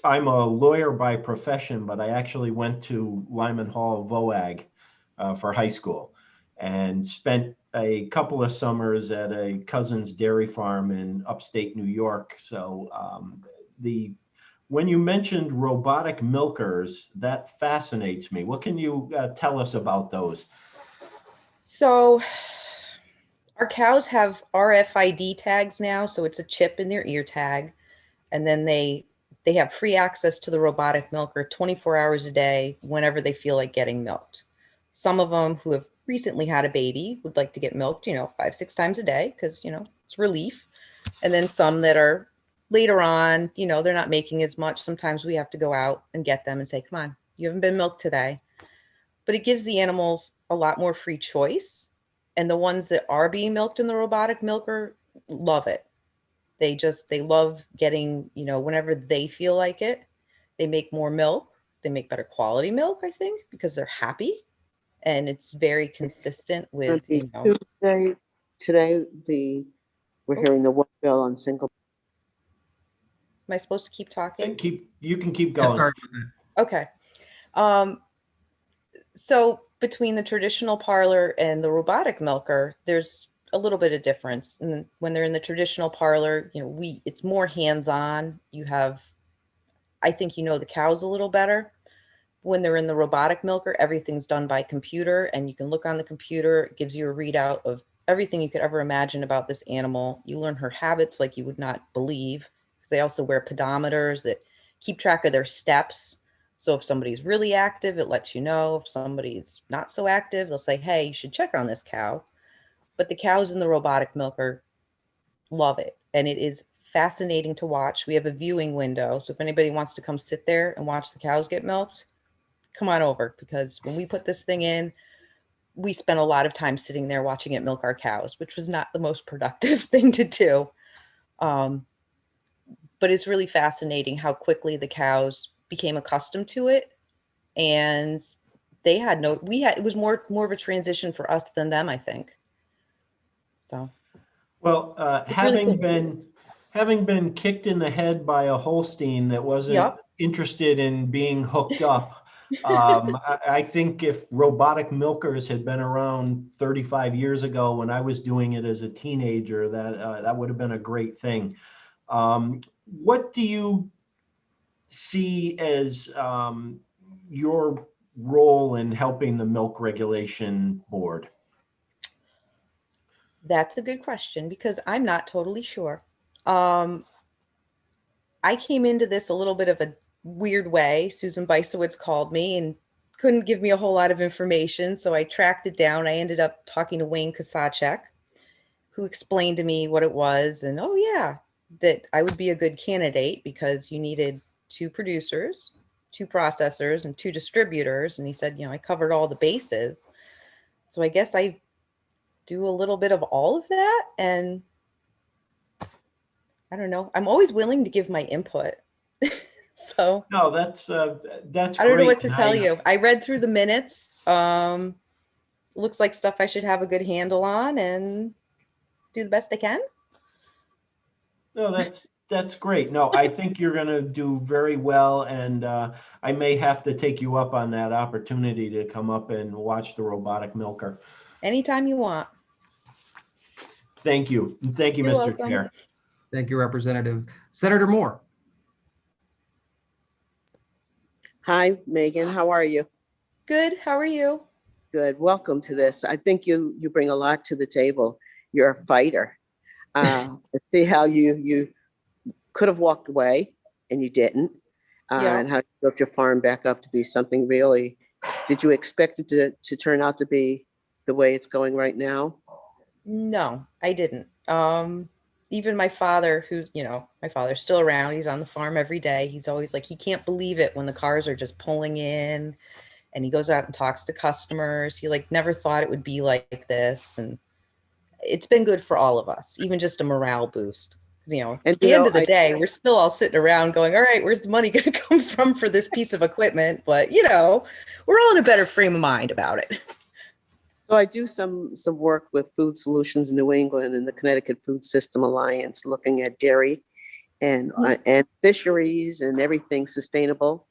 a lawyer by profession, but I actually went to Lyman Hall VOAG for high school and spent a couple of summers at a cousin's dairy farm in upstate New York. So when you mentioned robotic milkers, that fascinates me. What can you tell us about those? So our cows have RFID tags now. So it's a chip in their ear tag. And then they have free access to the robotic milker 24 hours a day, whenever they feel like getting milked. Some of them who have recently had a baby, would like to get milked, 5-6 times a day because, it's relief. And then some that are later on, they're not making as much. Sometimes we have to go out and get them and say, come on, you haven't been milked today. But it gives the animals a lot more free choice. And the ones that are being milked in the robotic milker love it. They love getting, whenever they feel like it, they make more milk. They make better quality milk, I think, because they're happy. And it's very consistent with, Today, we're hearing the one bill on single. Am I supposed to keep talking? You can keep Yeah, going. sorry about that. Okay. So between the traditional parlor and the robotic milker, there's a little bit of difference. And when they're in the traditional parlor, it's more hands-on. I think the cows a little better. When they're in the robotic milker, everything's done by computer, and you can look on the computer. It gives you a readout of everything you could ever imagine about this animal. You learn her habits like you would not believe, because they also wear pedometers that keep track of their steps. So if somebody's really active, it lets you know. If somebody's not so active, they'll say, hey, you should check on this cow. But the cows in the robotic milker love it. And it is fascinating to watch. We have a viewing window. So if anybody wants to come sit there and watch the cows get milked, come on over, because when we put this thing in, we spent a lot of time sitting there watching it milk our cows, which was not the most productive thing to do. But it's really fascinating how quickly the cows became accustomed to it. And it was more of a transition for us than them, I think. So. Well, really cool. having been kicked in the head by a Holstein that wasn't Yep. interested in being hooked up, I think if robotic milkers had been around 35 years ago when I was doing it as a teenager, that would have been a great thing. What do you see as your role in helping the Milk Regulation Board? That's a good question, because I'm not totally sure. I came into this a little bit of a weird way. Susan Bisowitz called me and couldn't give me a whole lot of information. So I tracked it down. I ended up talking to Wayne Kosacek, who explained to me what it was. And oh yeah, that I would be a good candidate because you needed 2 producers, 2 processors, and 2 distributors. And he said, I covered all the bases. So I guess I do a little bit of all of that. And I don't know. I'm always willing to give my input. So No, that's I don't know great. what to And tell you. I read through the minutes. Looks like stuff I should have a good handle on and do the best I can. No, that's great. No, I think you're going to do very well, and I may have to take you up on that opportunity to come up and watch the robotic milker. Anytime you want. Thank you. And thank you, You're Mr. welcome. Chair. Thank you, Representative. Senator Moore. Hi, Megan. How are you? Good. How are you? Good. Welcome to this. I think you bring a lot to the table. You're a fighter. See how you could have walked away and you didn't, Yeah. and how you built your farm back up to be something really. Did you expect it to turn out to be the way it's going right now? No, I didn't. Even my father, my father's still around. He's on the farm every day. He's always like, he can't believe it when the cars are just pulling in, and he goes out and talks to customers. He never thought it would be like this. And it's been good for all of us, even just a morale boost. At the end of the day, we're still all sitting around going, all right, where's the money going to come from for this piece of equipment? But, we're all in a better frame of mind about it. So I do some work with Food Solutions New England and the Connecticut Food System Alliance, looking at dairy and fisheries and everything sustainable,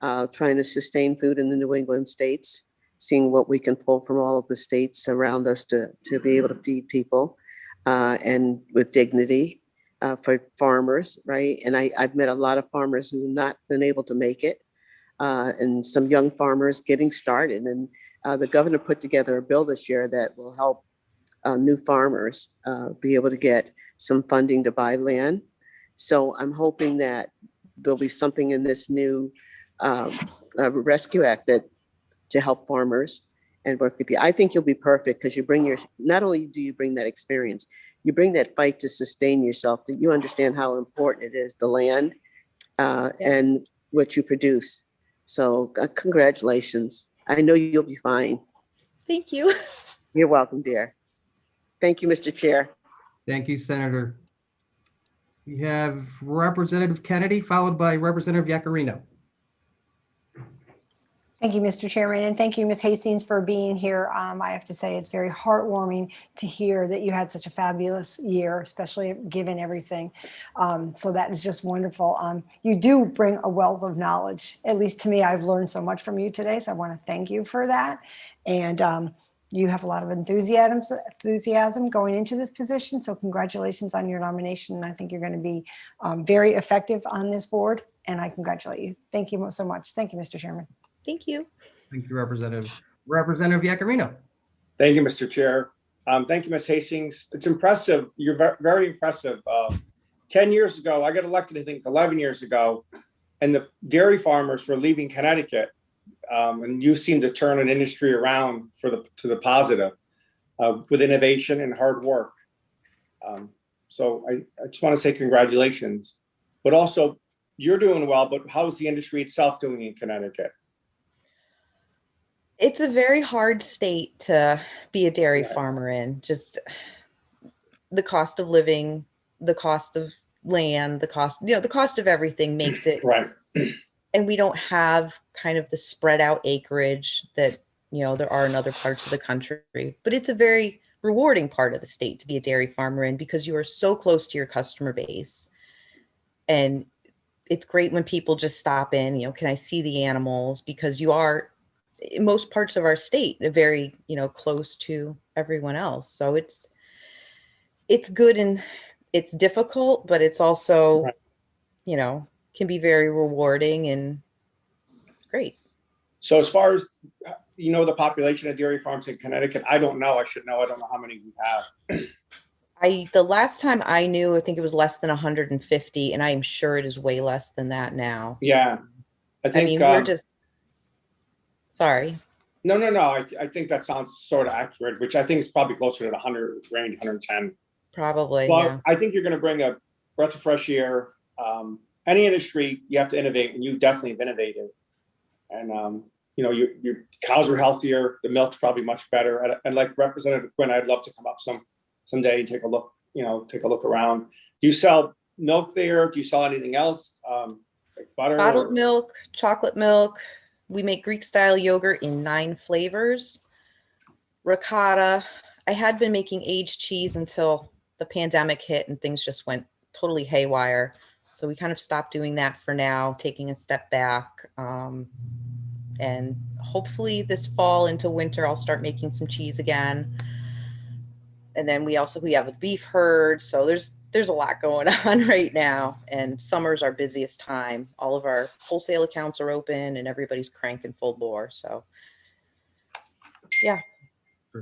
trying to sustain food in the New England states, seeing what we can pull from all of the states around us to be able to feed people and with dignity for farmers, right? And I've met a lot of farmers who have not been able to make it, and some young farmers getting started. And the governor put together a bill this year that will help new farmers be able to get some funding to buy land. So I'm hoping that there'll be something in this new Rescue Act that to help farmers and work with you. I think you'll be perfect because you bring not only do you bring that experience, you bring that fight to sustain yourself, that you understand how important it is, the land and what you produce. So congratulations. I know you'll be fine. Thank you. You're welcome, dear. Thank you, Mr. Chair. Thank you, Senator. We have Representative Kennedy, followed by Representative Yacarino. Thank you, Mr. Chairman, and thank you, Ms. Hastings, for being here. I have to say it's very heartwarming to hear that you had such a fabulous year, especially given everything. So that is just wonderful. You do bring a wealth of knowledge. At least to me, I've learned so much from you today, so I want to thank you for that. And you have a lot of enthusiasm going into this position, so congratulations on your nomination. And I think you're going to be very effective on this board, and I congratulate you. Thank you so much. Thank you, Mr. Chairman. Thank you. Thank you, Representative. Representative Yacarino. Thank you, Mr. Chair. Thank you, Ms. Hastings. It's impressive. You're very impressive. 10 years ago, I got elected, I think 11 years ago, and the dairy farmers were leaving Connecticut. And you seem to turn an industry around to the positive with innovation and hard work. So I just want to say congratulations, but also you're doing well, but how's the industry itself doing in Connecticut? It's a very hard state to be a dairy farmer in. Just the cost of living, the cost of land, the cost of everything makes it Right. And we don't have kind of the spread out acreage that, there are in other parts of the country. But it's a very rewarding part of the state to be a dairy farmer in because you are so close to your customer base. And it's great when people just stop in, can I see the animals? Because you are, in most parts of our state, very, close to everyone else. So it's good and it's difficult, but it's also, can be very rewarding and great. So as far as, the population of dairy farms in Connecticut, I don't know. I should know. I don't know how many we have. The last time I knew, I think it was less than 150, and I am sure it is way less than that now. Yeah. I think we're just, sorry. No. I think that sounds sort of accurate, which I think is probably closer to the 100 range, 110. Probably, well, yeah. I think you're going to bring a breath of fresh air. Any industry, you have to innovate, and you definitely have innovated. And, your cows are healthier. The milk's probably much better. And like Representative Quinn, I'd love to come up someday and take a look around. Do you sell milk there? Do you sell anything else? Like butter? Bottled milk, chocolate milk. We make Greek style yogurt in 9 flavors. Ricotta. I had been making aged cheese until the pandemic hit and things just went totally haywire. So we kind of stopped doing that for now, taking a step back. And hopefully this fall into winter, I'll start making some cheese again. And then we have a beef herd. So there's a lot going on right now. And summer's our busiest time. All of our wholesale accounts are open and everybody's cranking full bore. So yeah, a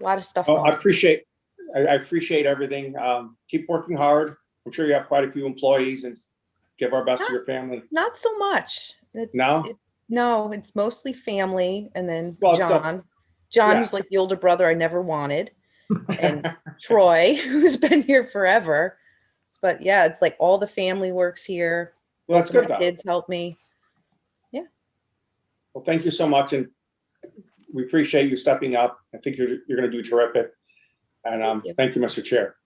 lot of stuff. I appreciate everything. Keep working hard. I'm sure you have quite a few employees, and give our best to your family. Not so much. No, it's mostly family. And then John, who's like the older brother I never wanted. And Troy, who's been here forever. But yeah, it's like all the family works here. Well, that's good. My kids help me. Yeah. Well, thank you so much. And we appreciate you stepping up. I think you're going to do terrific. And thank you, Mr. Chair.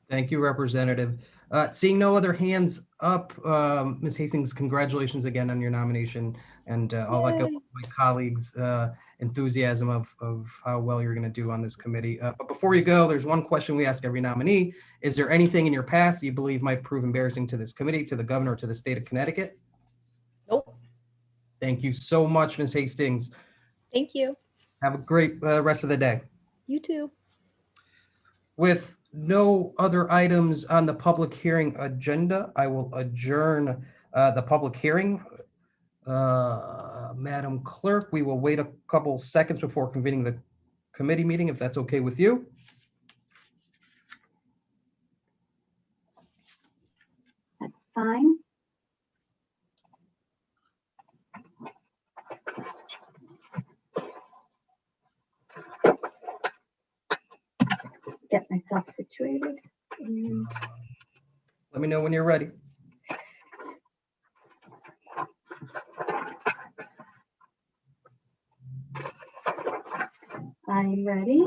Thank you, Representative. Seeing no other hands up, Ms. Hastings, congratulations again on your nomination. And I'll echo my colleagues' enthusiasm of how well you're going to do on this committee. But before you go, there's one question we ask every nominee. Is there anything in your past you believe might prove embarrassing to this committee, to the governor, or to the state of Connecticut? Nope. Thank you so much, Ms. Hastings. Thank you. Have a great rest of the day. You too. With no other items on the public hearing agenda, I will adjourn the public hearing. Madam Clerk, we will wait a couple seconds before convening the committee meeting, if that's okay with you. Fine. get myself situated. And Let me know when you're ready. I'm ready.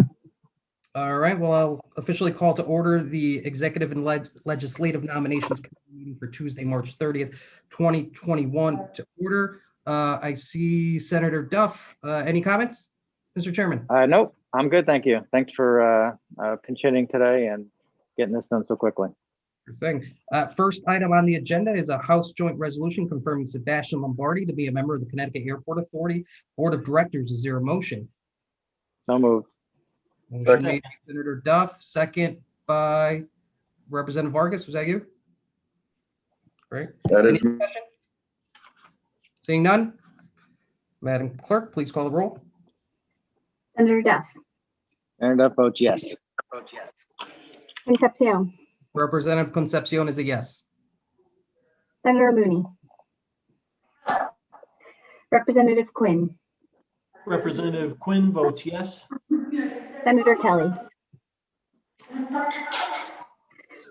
All right, well, I'll officially call to order the Executive and Legislative Nominations Committee meeting for Tuesday, March 30th, 2021 to order. I see Senator Duff. Any comments, Mr. Chairman? Nope, I'm good, thank you. Thanks for pinch hitting today and getting this done so quickly. Sure thing. First item on the agenda is a House Joint Resolution confirming Sebastian Lombardi to be a member of the Connecticut Airport Authority Board of Directors. Is there a motion? So moved. Motion made by Senator Duff, second by Representative Vargas. Was that you? Great. That is, Any discussion? Seeing none, Madam Clerk, please call the roll. Senator Duff, Senator Duff votes yes. Concepcion, Representative Concepcion is a yes. Senator Looney, Representative Quinn, Representative Quinn votes yes. Senator Kelly,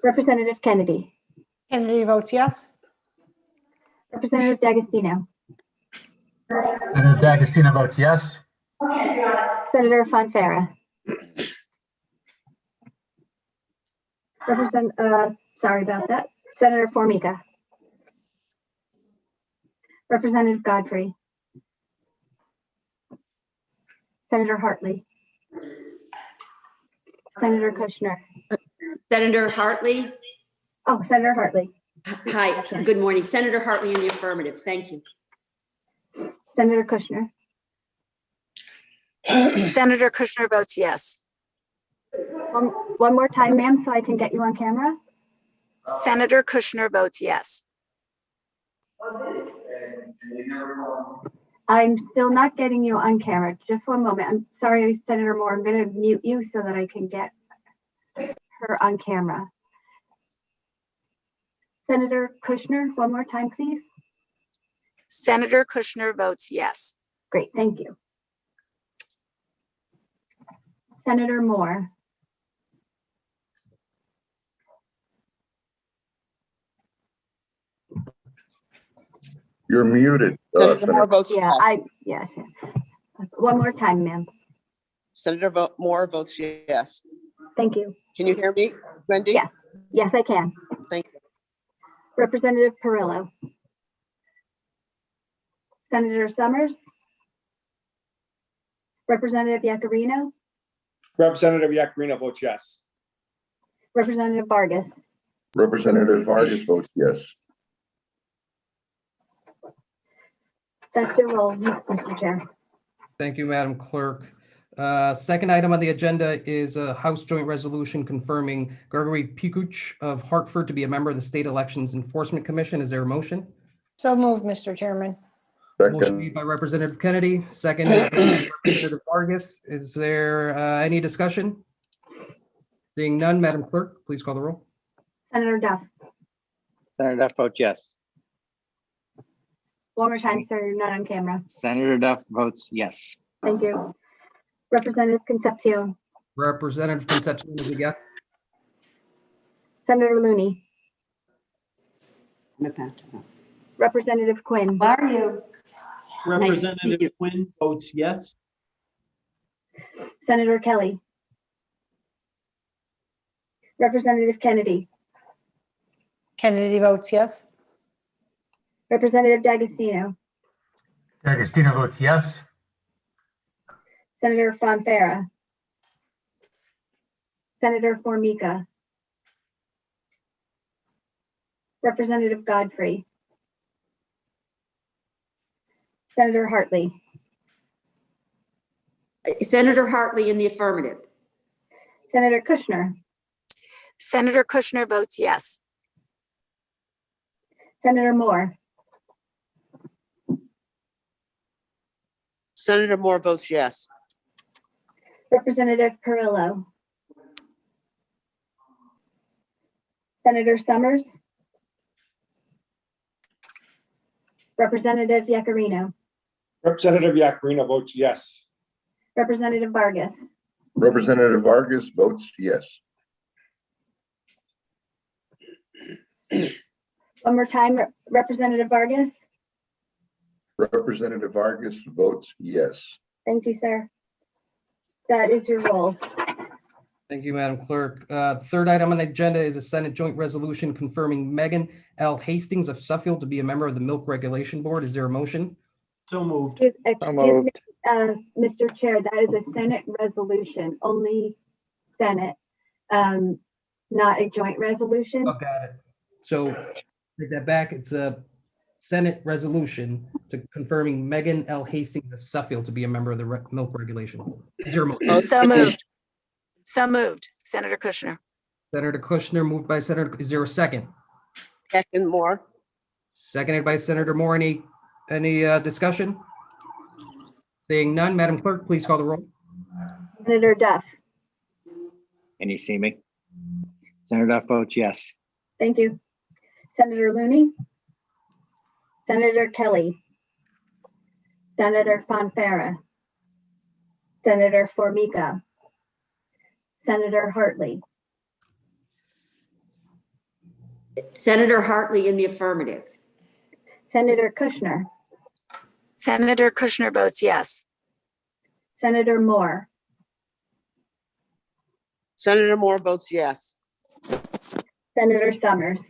Representative Kennedy, Kennedy votes yes. Representative D'Agostino, Senator D'Agostino votes yes. Senator Fonfara. Sorry about that. Senator Formica. Representative Godfrey. Senator Hartley. Senator Kushner. Senator Hartley. Oh, Senator Hartley. Hi, good morning. Senator Hartley in the affirmative. Thank you. Senator Kushner. Senator Kushner votes yes. One more time, ma'am, so I can get you on camera. Senator Kushner votes yes. I'm still not getting you on camera. Just one moment. I'm sorry, Senator Moore. I'm going to mute you so that I can get her on camera. Senator Kushner, one more time, please. Senator Kushner votes yes. Great, thank you. Senator Moore. you're muted. Senator Moore votes Yeah, yes. yes. One more time, ma'am. Senator Moore votes yes. Thank you. Can you hear me, Wendy? Yes. Yes, I can. Thank you. Representative Perillo. Senator Summers. Representative Yacarino. Representative Yacarino votes yes. Representative Vargas. Representative Vargas votes yes. That's your roll, Mr. Chair. Thank you, Madam Clerk. Second item on the agenda is a House Joint Resolution confirming Gregory Pikuch of Hartford to be a member of the State Elections Enforcement Commission. Is there a motion? So moved, Mr. Chairman. Motion Second, made by Representative Kennedy, seconded by Representative Vargas. Is there any discussion? Seeing none, Madam Clerk, please call the roll. Senator Duff. Senator Duff votes yes. One more time, sir, you're not on camera. Senator Duff votes yes. Thank you. Representative Concepcion. Representative Concepcion is a yes. Senator Looney. Representative Quinn. How are you? Nice to see Representative you. Quinn votes yes. Senator Kelly. Representative Kennedy. Kennedy votes yes. Representative D'Agostino. D'Agostino votes yes. Senator Fonfara. Senator Formica. Representative Godfrey. Senator Hartley. Senator Hartley in the affirmative. Senator Kushner. Senator Kushner votes yes. Senator Moore. Senator Moore votes yes. Representative Perillo. Senator Summers. Representative Yacarino. Representative Yacarino votes yes. Representative Vargas. Representative Vargas votes yes. One more time, Representative Vargas. Representative Vargas votes yes. Thank you, sir. That is your roll. Thank you, Madam Clerk. Third item on the agenda is a Senate joint resolution confirming Megan L. Hastings of Suffield to be a member of the Milk Regulation Board. Is there a motion? So moved. Excuse me, Mr. Chair, that is a Senate resolution, only Senate, not a joint resolution. Oh, got it. So take that back. It's a Senate resolution to confirming Megan L. Hastings of Suffield to be a member of the Milk Regulation Board. Is there a motion? So moved. So moved. Senator Kushner. Senator Kushner, moved by Senator. Is there a second? Second Moore. Seconded by Senator Moore. Any discussion? Seeing none, Madam Clerk, please call the roll. Senator Duff. Can you see me? Senator Duff votes yes. Thank you. Senator Looney. Senator Kelly. Senator Fonfara. Senator Formica. Senator Hartley. Senator Hartley in the affirmative. Senator Kushner. Senator Kushner votes yes. Senator Moore. Senator Moore votes yes. Senator Summers.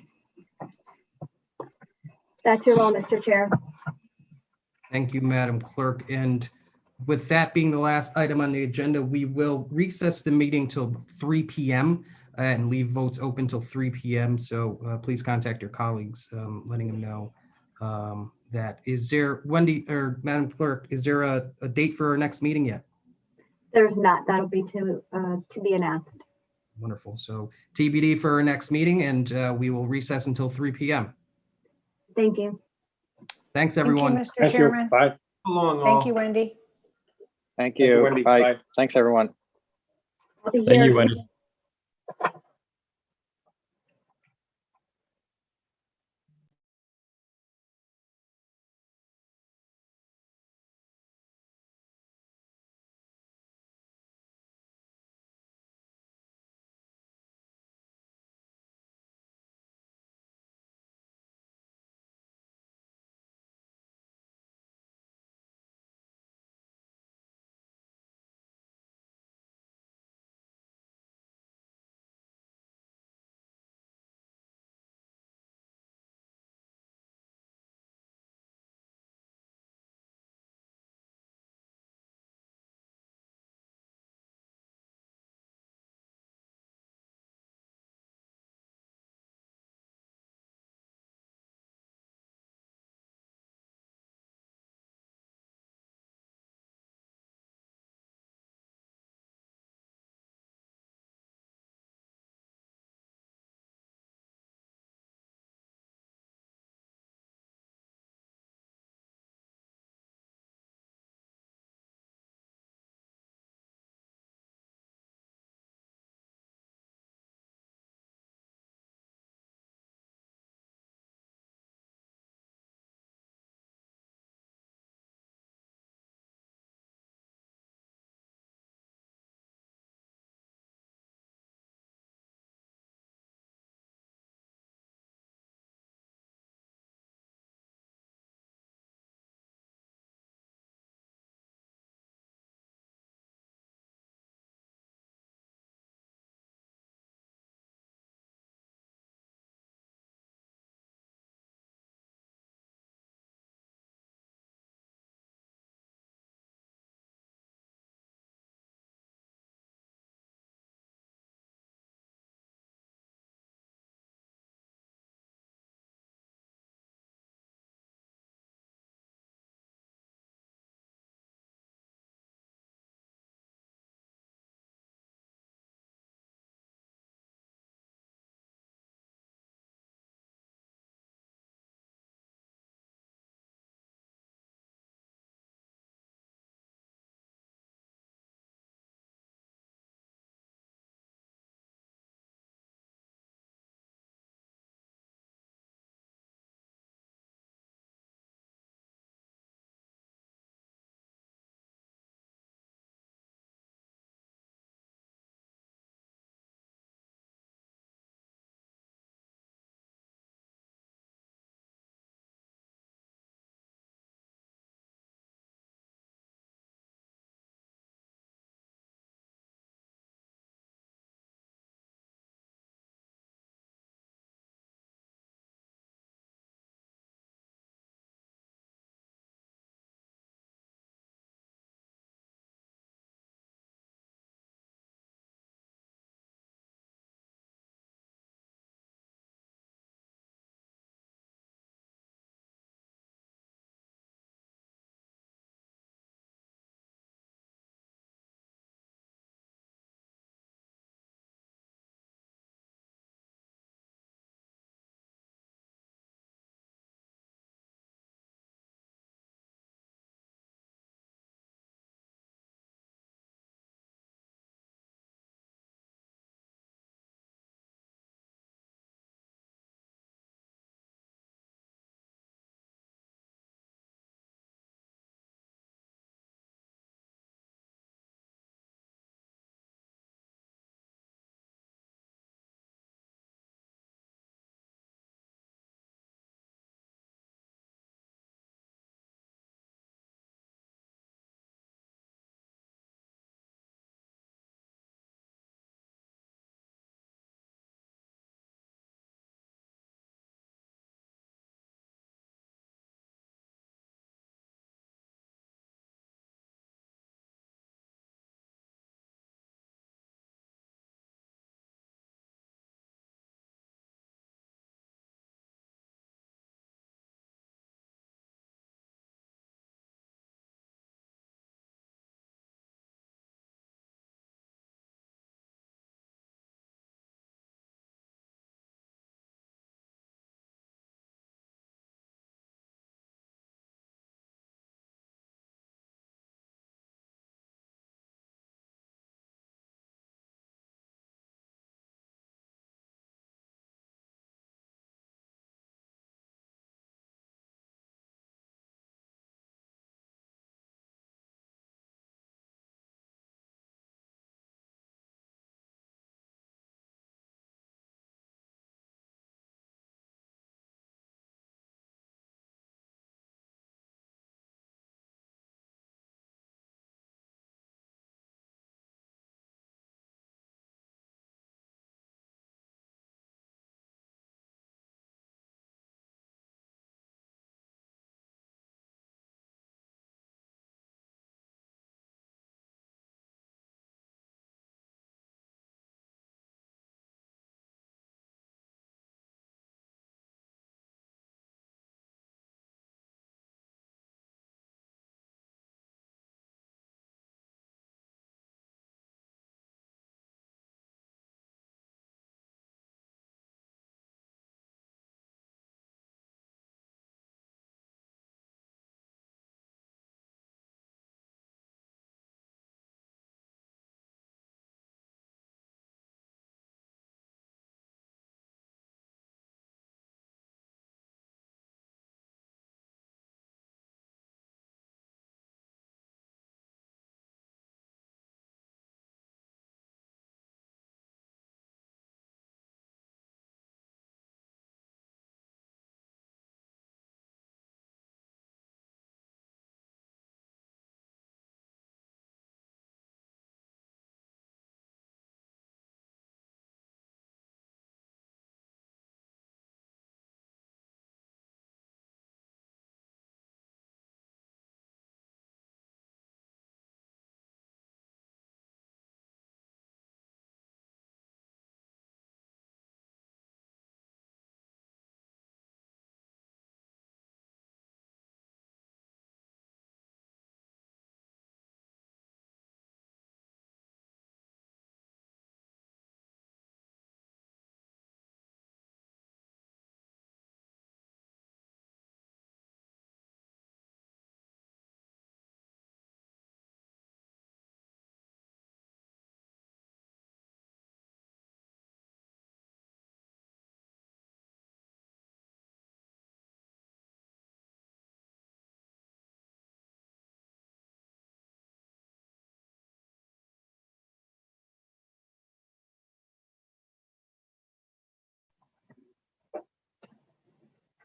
That's your roll, Mr. Chair. Thank you, Madam Clerk. And with that being the last item on the agenda, we will recess the meeting till 3 p.m. And leave votes open till 3 p.m. So please contact your colleagues, letting them know that. Is there, Wendy or Madam Clerk, is there a date for our next meeting yet? There's not. That'll be to be announced. Wonderful. So TBD for our next meeting, and we will recess until 3 p.m. Thank you. Thanks, Thank you, everyone. Mr. Thank you. Chairman. Bye. So long, all. Thank you, Wendy. Thank Thank you, you. Wendy. Bye. Bye. Thanks, everyone. I'll be Thank here. you, Wendy.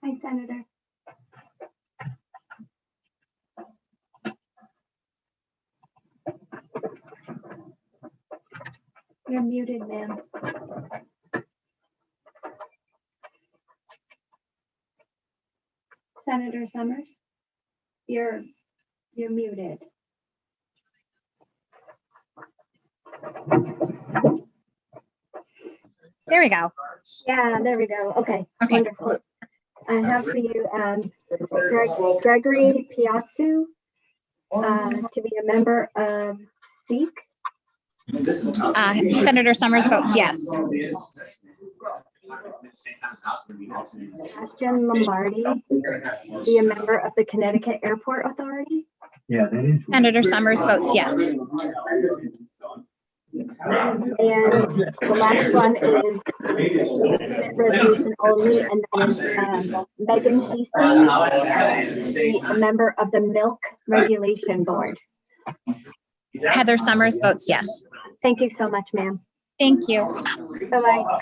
Hi, Senator. You're muted, ma'am. Senator Summers, you're muted. There we go. Yeah, there we go. Okay, Okay. wonderful. I have for you Gregory Piazzu to be a member of SEEK. Senator Summers votes yes. Sebastian Lombardi be a member of the Connecticut Airport Authority. Senator Summers votes yes. And the last one is resolution only, and that is Megan Hastings, be a member of the Milk Regulation Board. Heather Summers votes yes. Thank you so much, ma'am. Thank you. Bye-bye.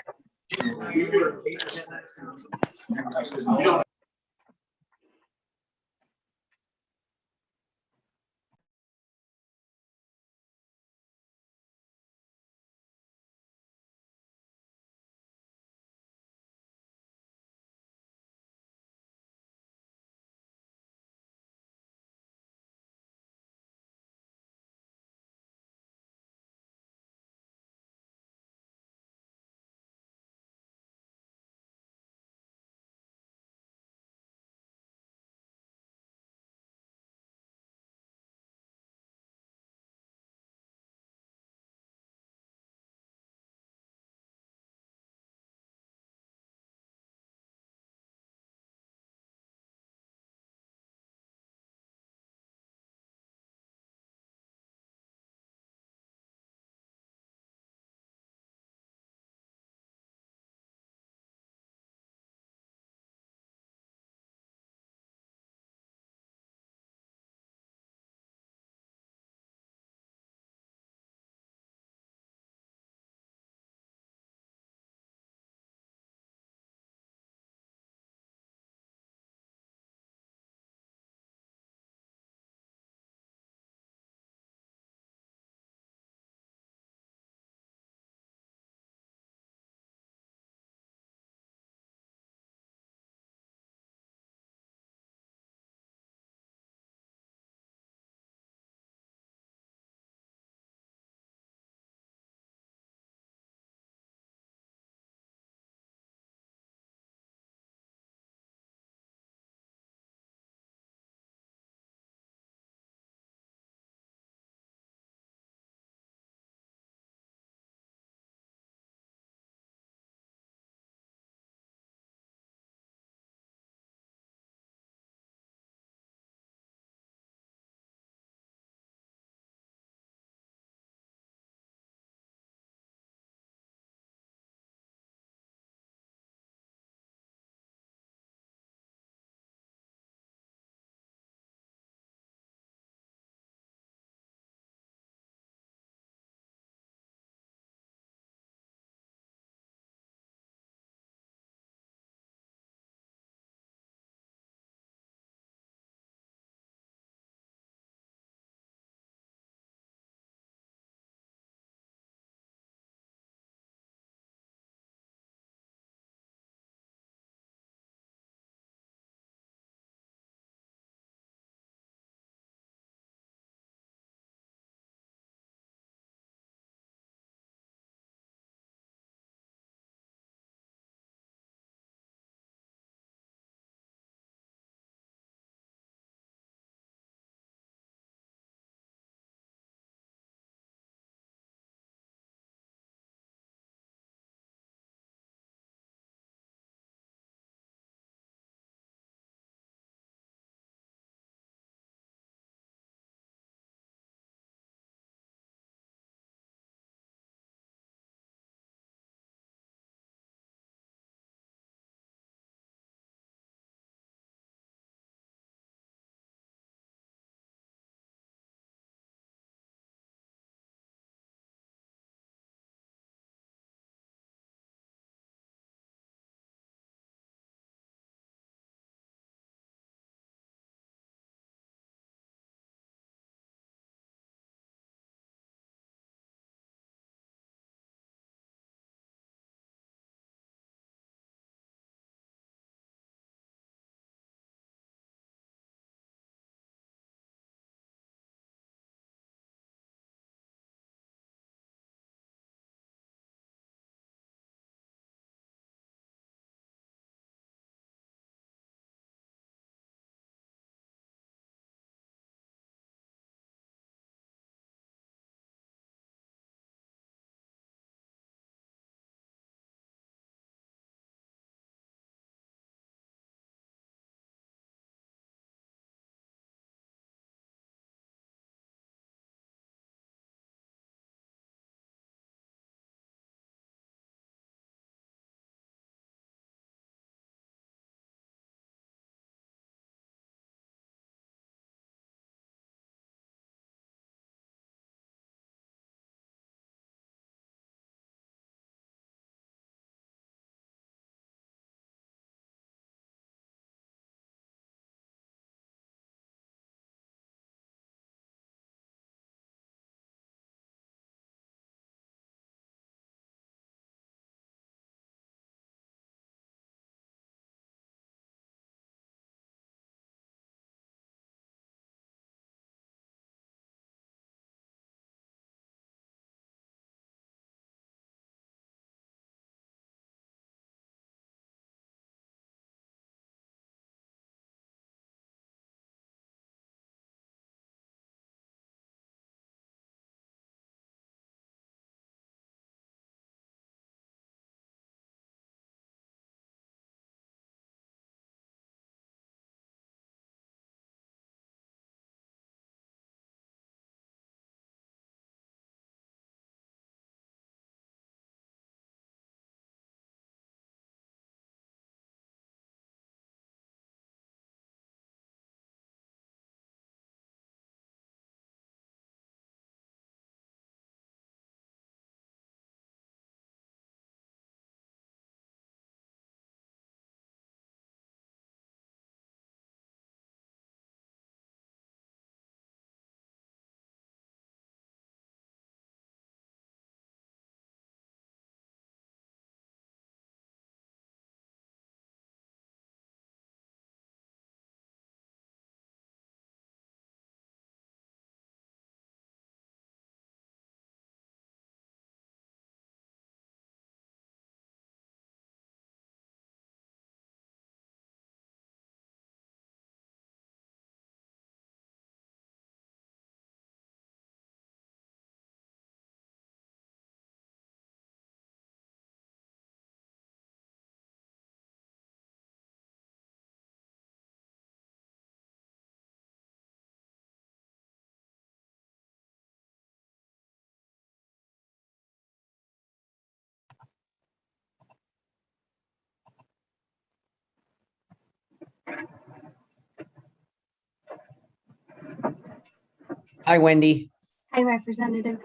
Hi, Wendy. Hi, Representative.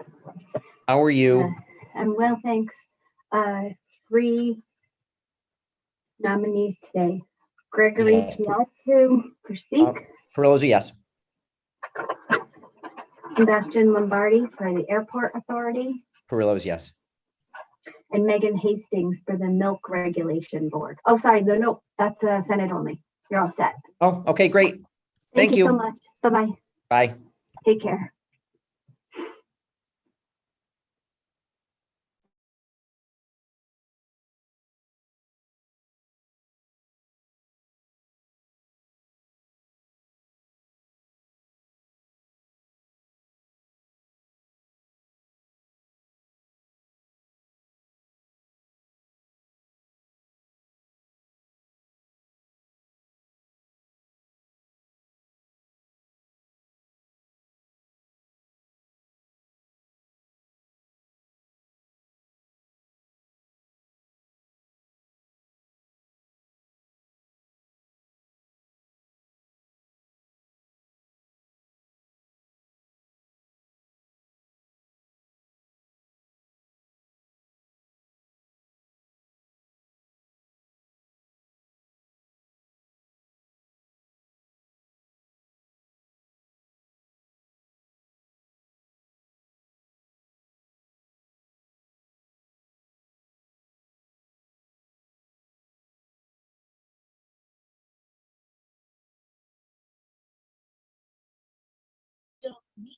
How are you? I'm well, thanks. 3 nominees today. Gregory Yes. Piazzu for Seek, Perosa, yes. Sebastian Lombardi for the Airport Authority, Perillo's, yes. and Megan Hastings for the Milk Regulation Board. Oh, sorry, no, that's Senate only. You're all set. Oh, okay, great. Thank you so you. much. Bye-bye. Bye. Take care.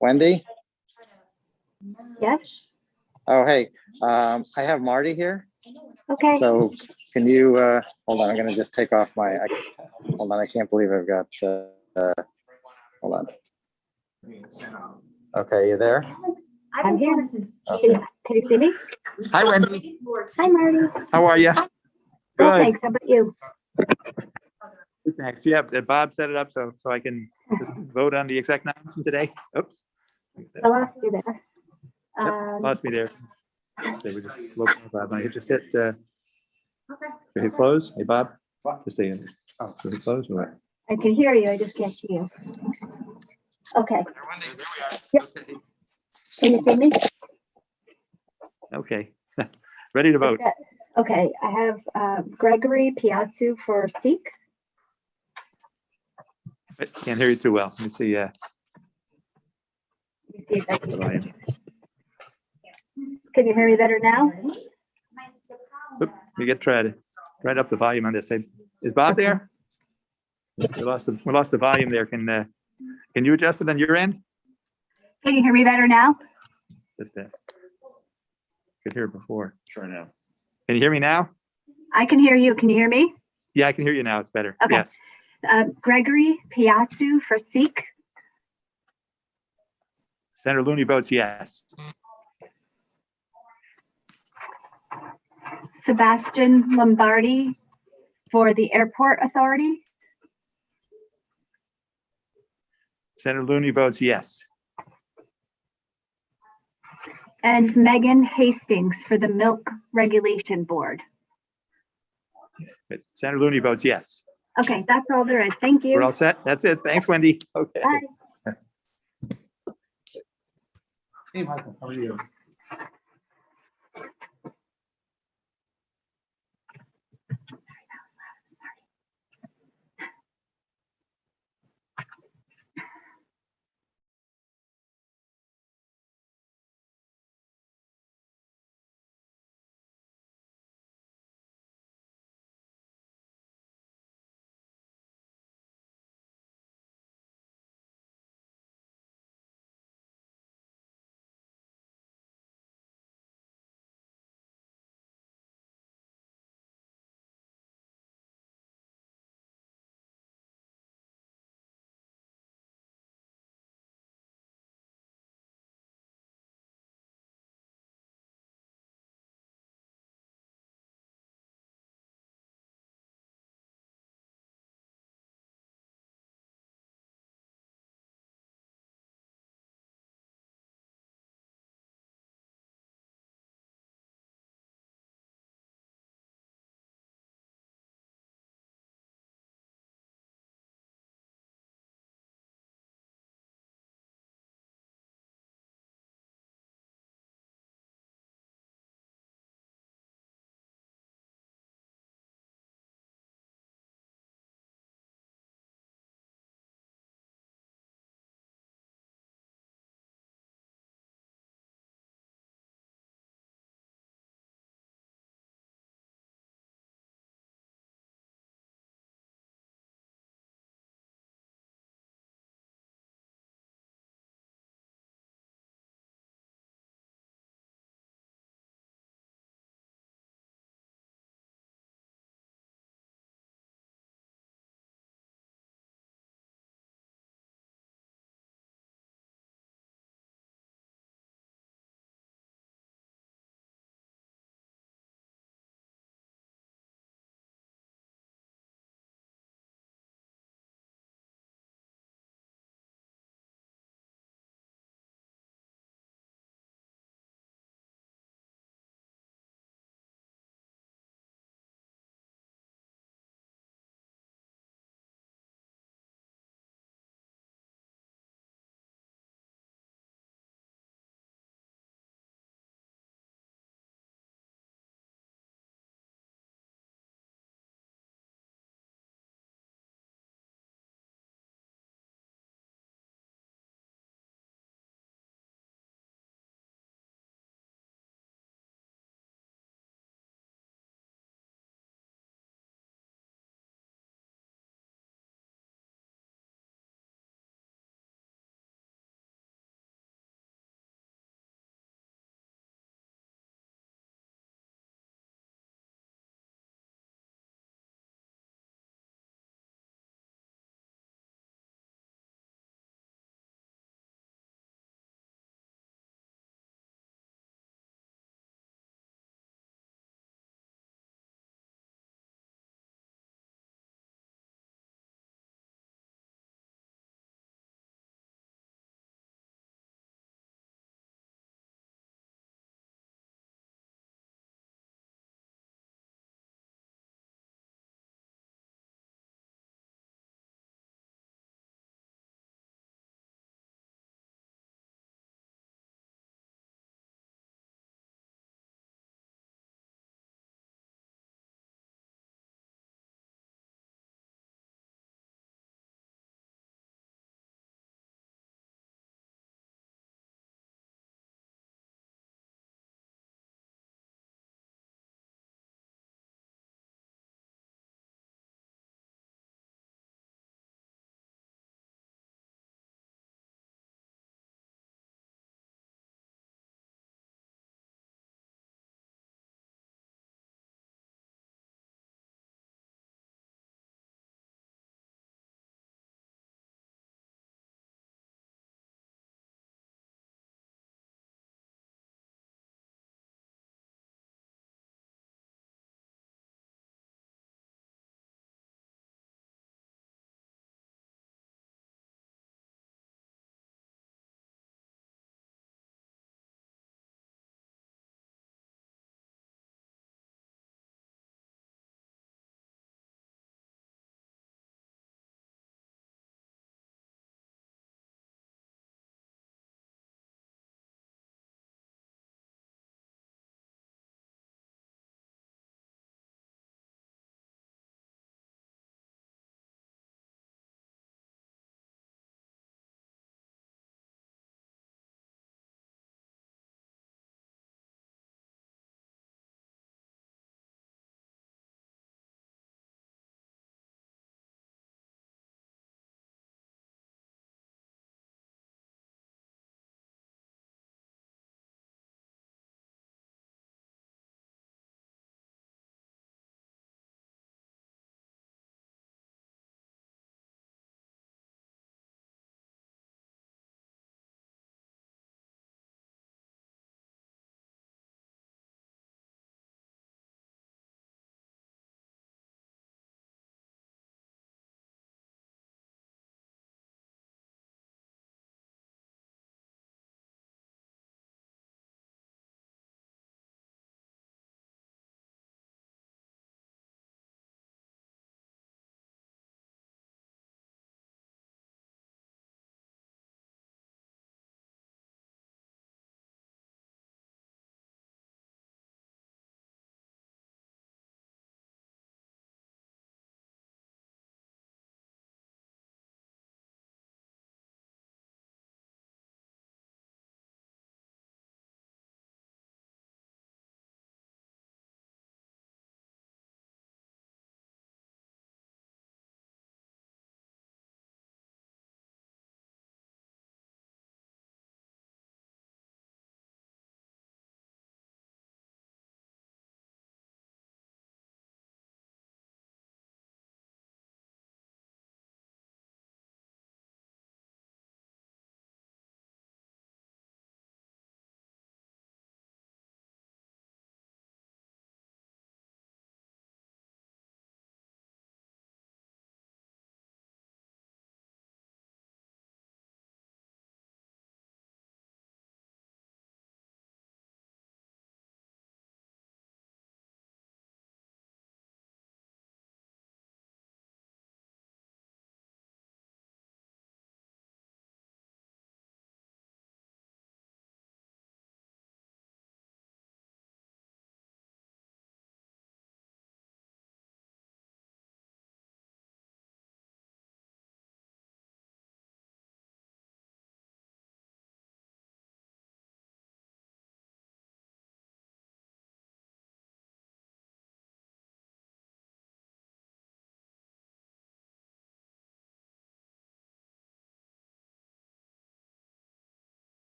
Wendy? Yes. Oh, hey, I have Marty here. Okay. So can you, hold on, I'm gonna just take off hold on, I can't believe I've got, hold on. Okay, you there? I'm here. Okay. Can you see me? Hi, Wendy. Hi, Marty. How are you? Well, Good. thanks. How about you? Thanks. Yeah, Bob set it up so I can vote on the exec noms from today. Oops. I lost you there. Lost me there. They were just local, Bob. I just hit hit close. Hey, Bob. Just stay in. Oh, hit close or what? I can hear you. I just can't see you. Okay. Yep. Can you see me? Okay. Ready to vote. Okay. I have Gregory Piazzu for Seek. Can't hear you too well. Let me see. Let me see if I The volume. Can you hear me better now? Oop, we get tried up the volume on this. Is Bob there? We lost the volume there. Can you adjust it on your end? Can you hear me better now? Just could hear it before. Sure now. Can you hear me now? I can hear you. Can you hear me? Yeah, I can hear you now. It's better. Okay. Yes. Gregory Piazzu for Seek. Senator Looney votes yes. Sebastian Lombardi for the Airport Authority. Senator Looney votes yes. And Megan Hastings for the Milk Regulation Board. Senator Looney votes yes. Okay, that's all there is. Thank you. We're all set. That's it. Thanks, Wendy. Okay. Bye. Hey, Michael, how are you?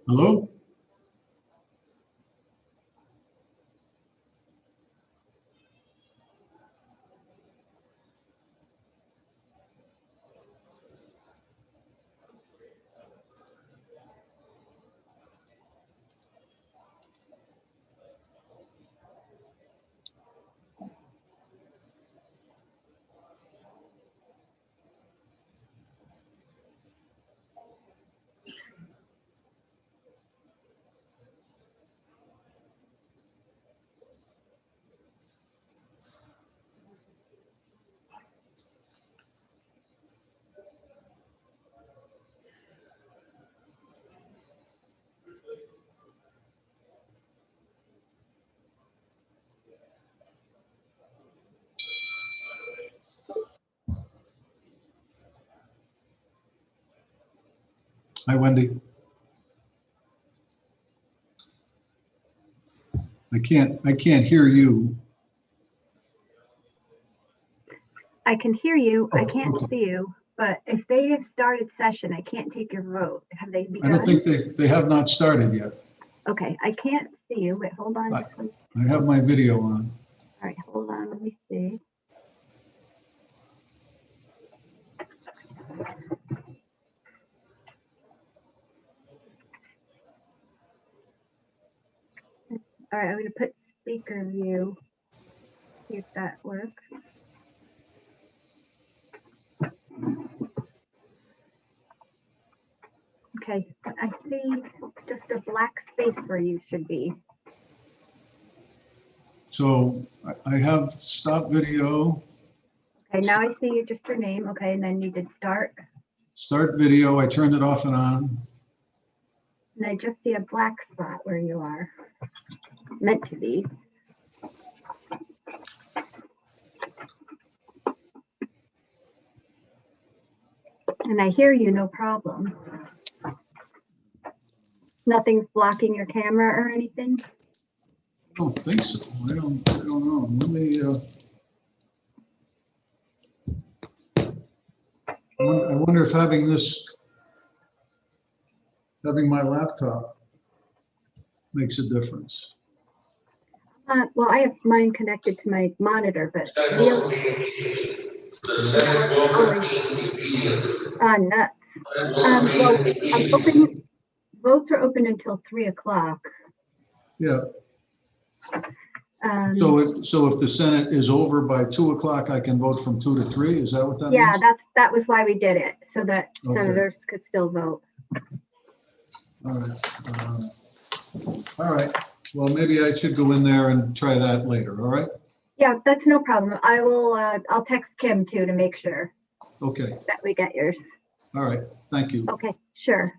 Hello? Hi, Wendy. I can't hear you. I can hear you. I Oh, can't okay. see you, but if they have started session, I can't take your vote. Have they I don't begun? think they have not started yet. Okay, I can't see you. Wait, hold on. I- Just one- I have my video on. All right, hold on. Let me see. All right, I'm gonna put speaker view. See if that works. Okay, I see just a black space where you should be. So I have stop video, Okay, now I see you just your name. Okay, and then you did start. start video. I turned it off and on. And I just see a black spot where you are meant to be. And I hear you, no problem. Nothing's blocking your camera or anything? I don't think so. I don't know. Let me, I wonder if having my laptop makes a difference. Well, I have mine connected to my monitor, but nuts. Well, I'm open, votes are open until 3 o'clock. Yeah. So if the Senate is over by 2 o'clock, I can vote from 2 to 3? Is that what that means? Yeah, that was why we did it, so that Okay. senators could still vote. All right. All right. Well, maybe I should go in there and try that later. All right? Yeah, that's no problem. I will, I'll text Kim too to make sure Okay. that we get yours. All right. Thank you. Okay, sure.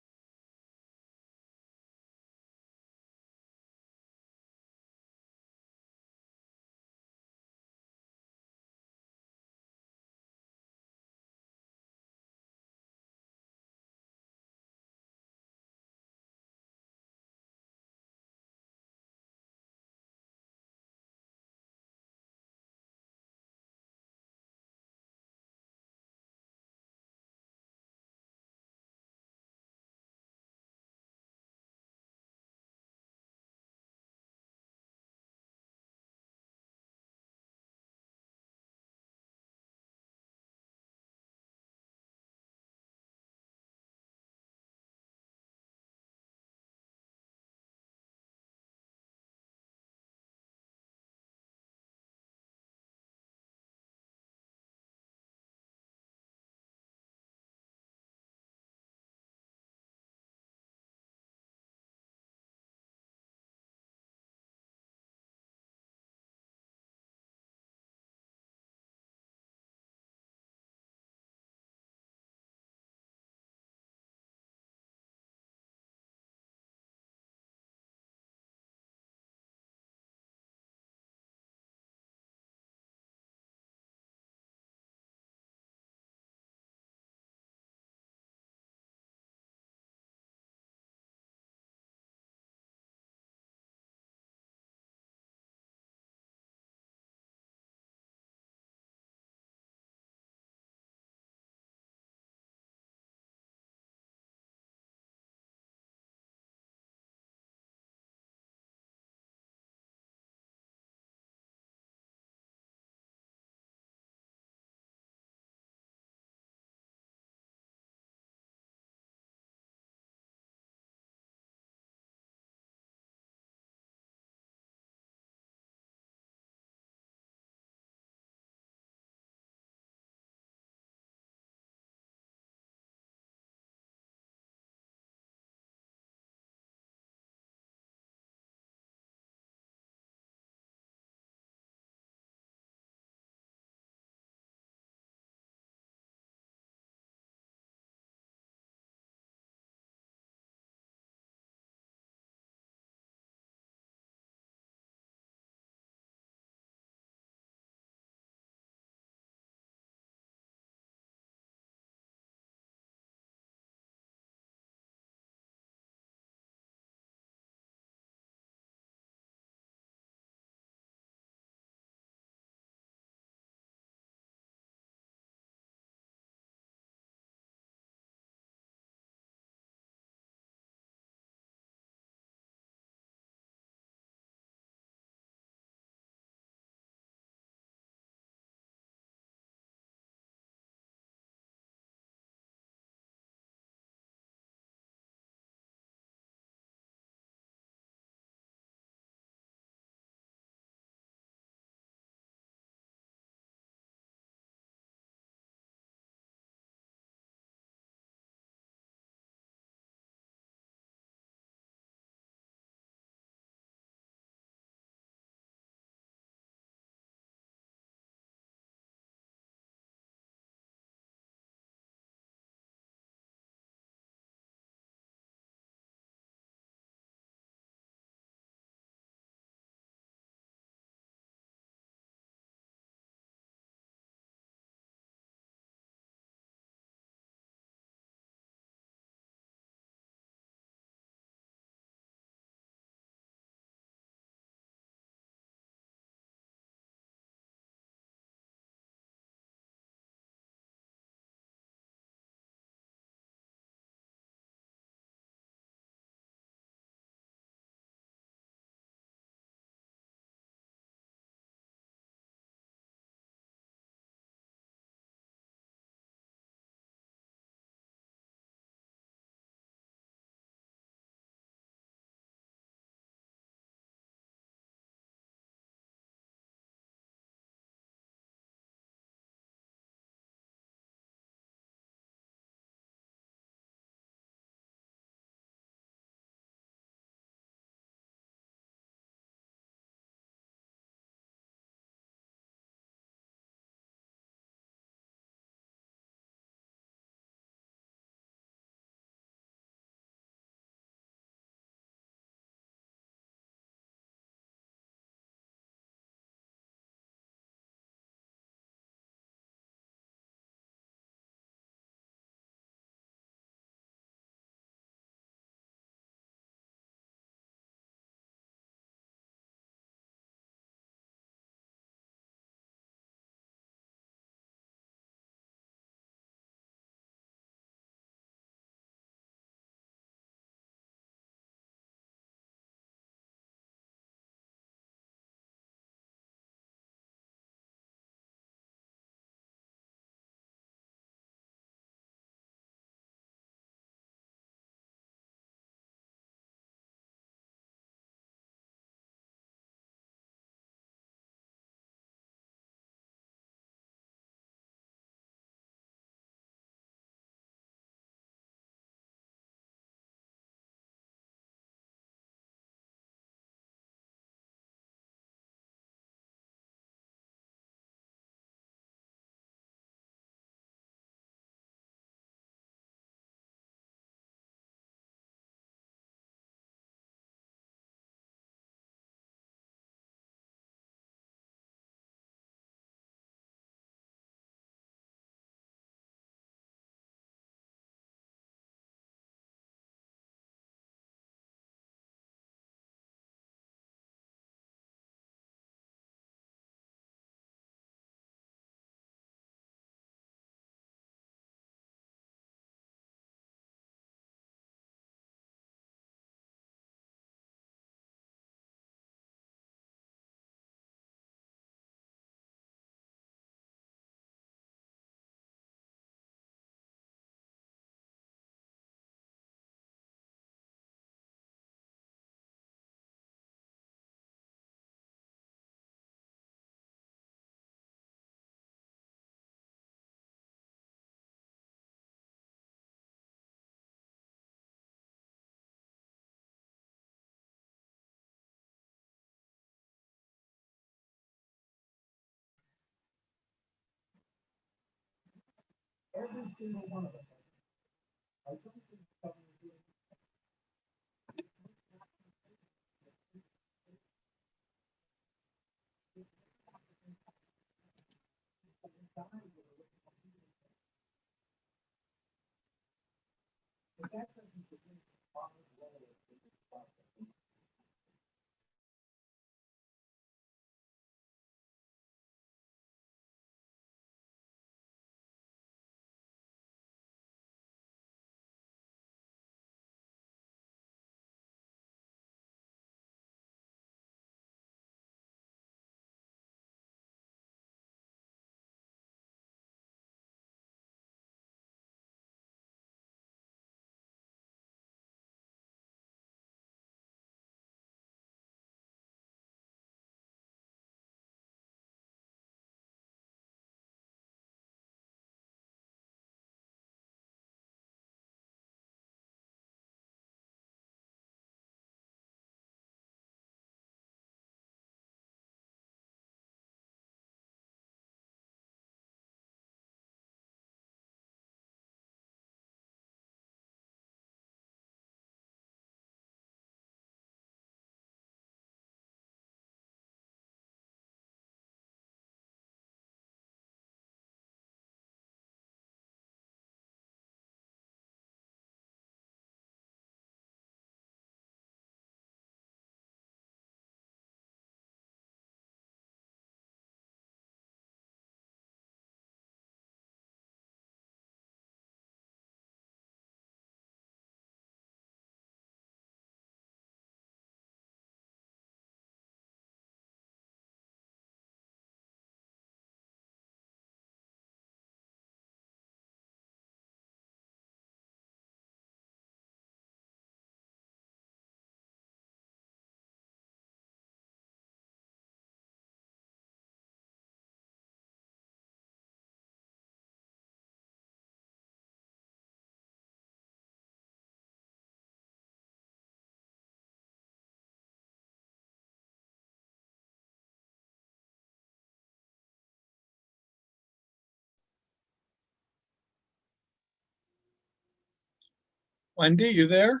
Wendy, you there?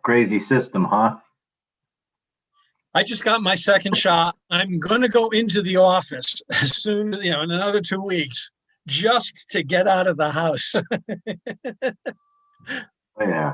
Crazy system, huh? I just got my second shot. I'm going to go into the office as soon as, in another 2 weeks, just to get out of the house. Yeah.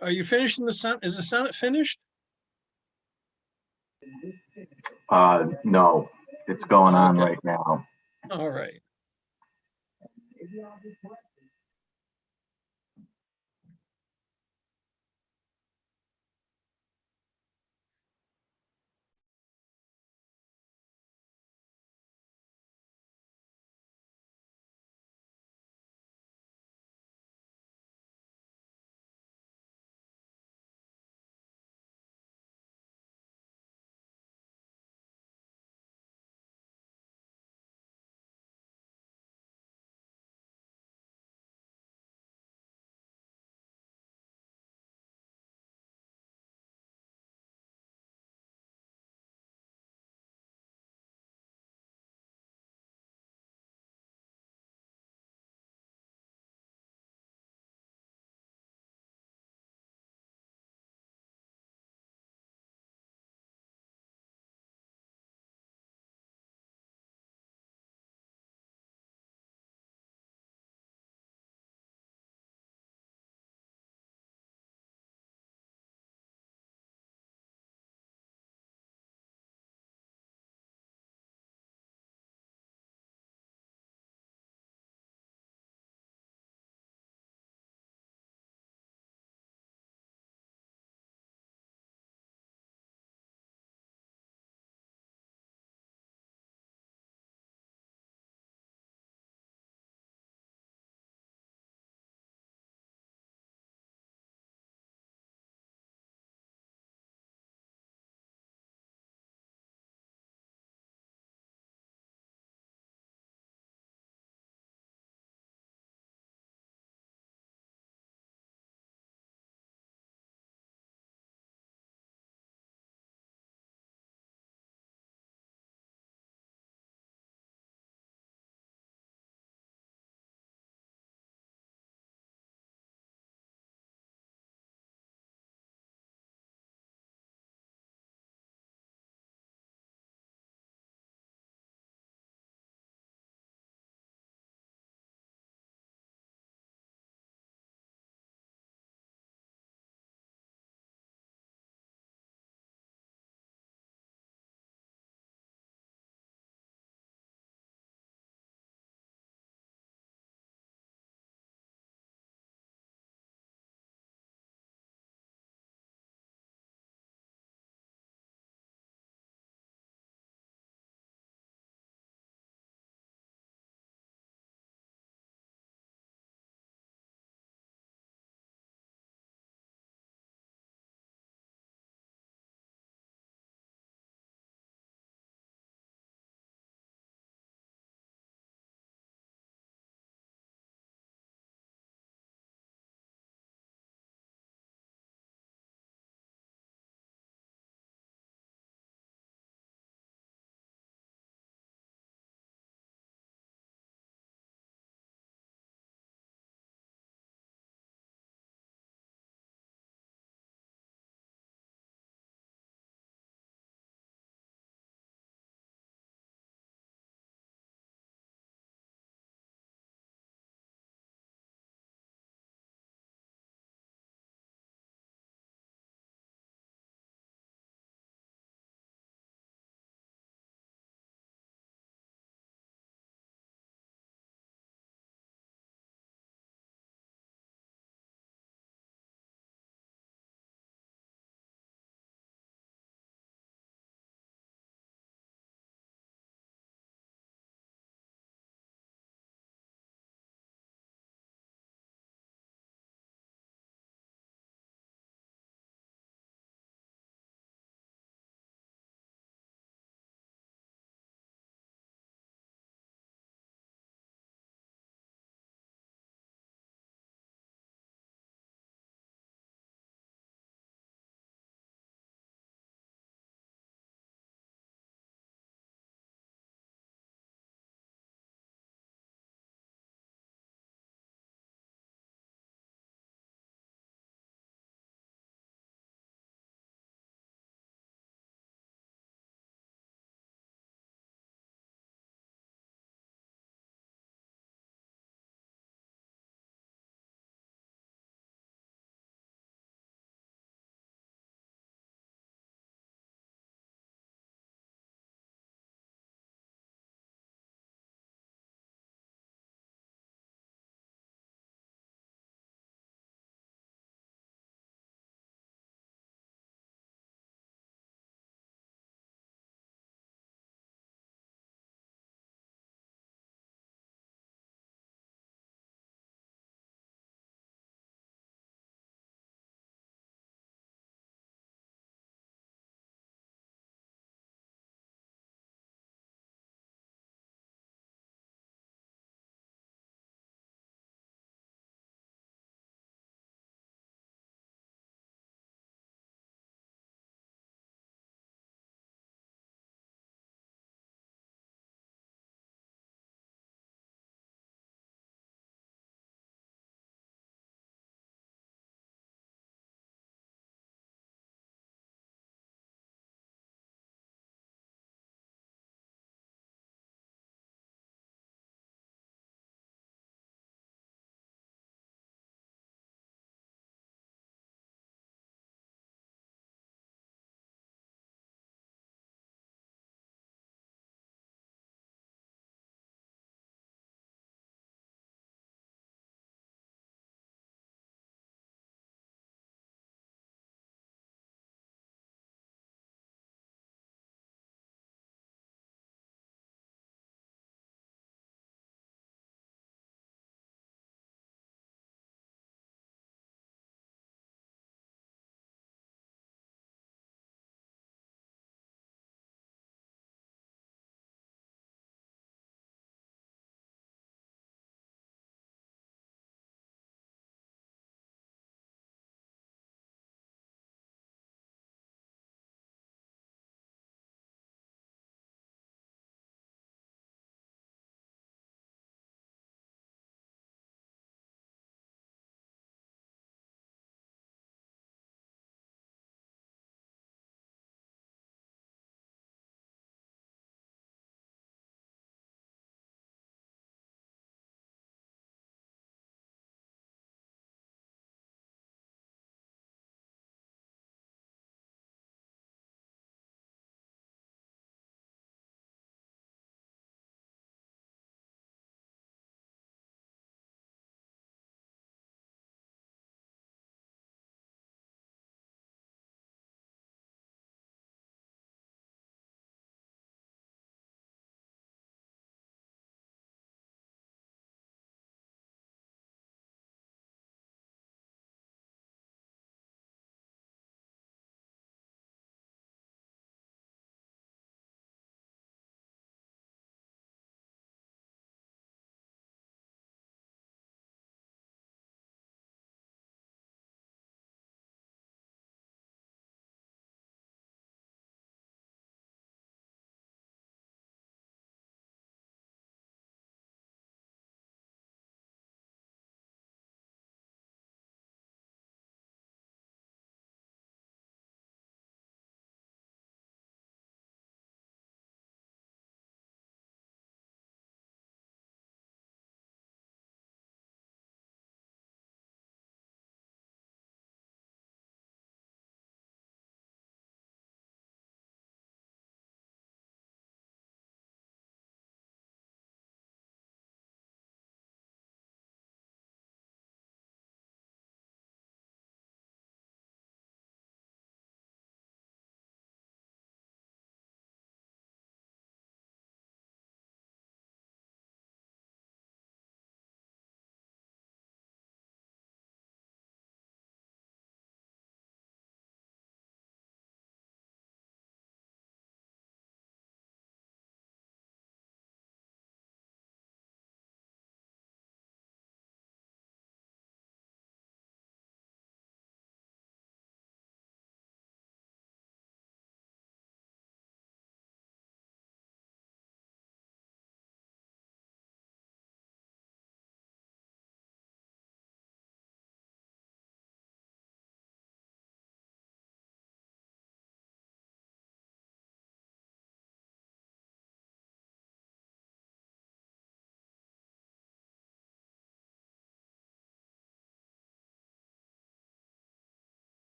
Are you finishing the Senate? Is the Senate finished? No, it's going on Okay. right now. All right.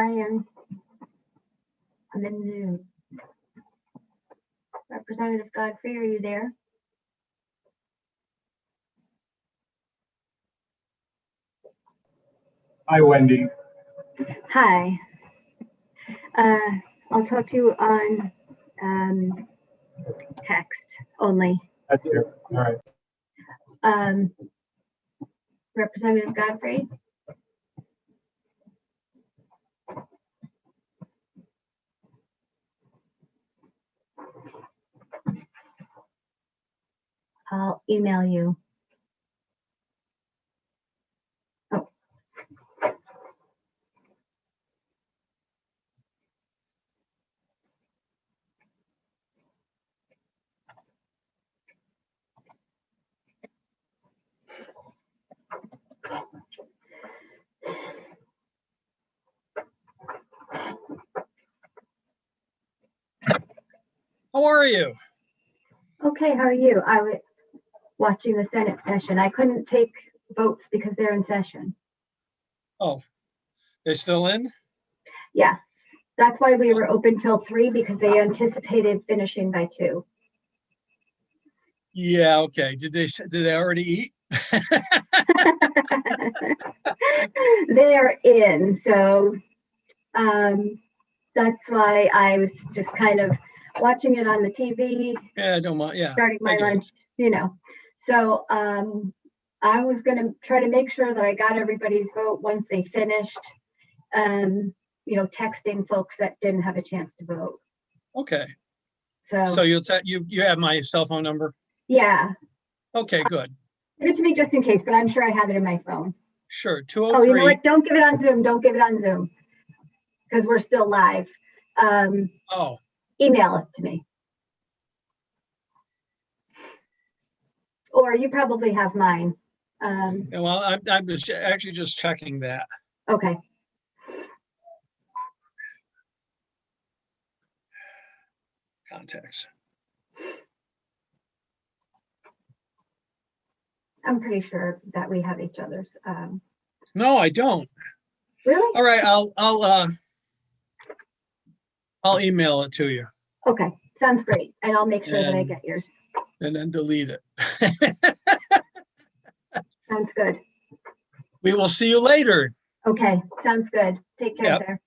am. I'm in Zoom. Representative Godfrey, are you there? Hi, Wendy. Hi. I'll talk to you on text only. That's you. All right. Representative Godfrey? I'll email you. Oh. How are you? Okay, how are you? I was watching the Senate session. I couldn't take votes because they're in session. Oh, they're still in? Yes, that's why we were open till 3 because they anticipated finishing by 2. Yeah, okay. Did they already eat? They are in, so that's why I was just kind of watching it on the TV. Yeah, I don't mind. Yeah. Starting my I get it. lunch, you know. So I was gonna try to make sure that I got everybody's vote once they finished. You know, texting folks that didn't have a chance to vote. Okay. So So you have my cell phone number? yeah, Okay, good. give it to me just in case, but I'm sure I have it in my phone. Sure. Oh, you know 203. what? Don't give it on Zoom. Don't give it on Zoom because we're still live. Oh, Email it to me. Or you probably have mine. yeah, well, I was actually just checking that. Okay. Contacts. I'm pretty sure that we have each other's. No, I don't. Really? All right, I'll email it to you Okay, sounds great. And I'll make sure that I And- get yours. and then delete it. Sounds good. We will see you later. Okay, sounds good. Take care, Yep. sir.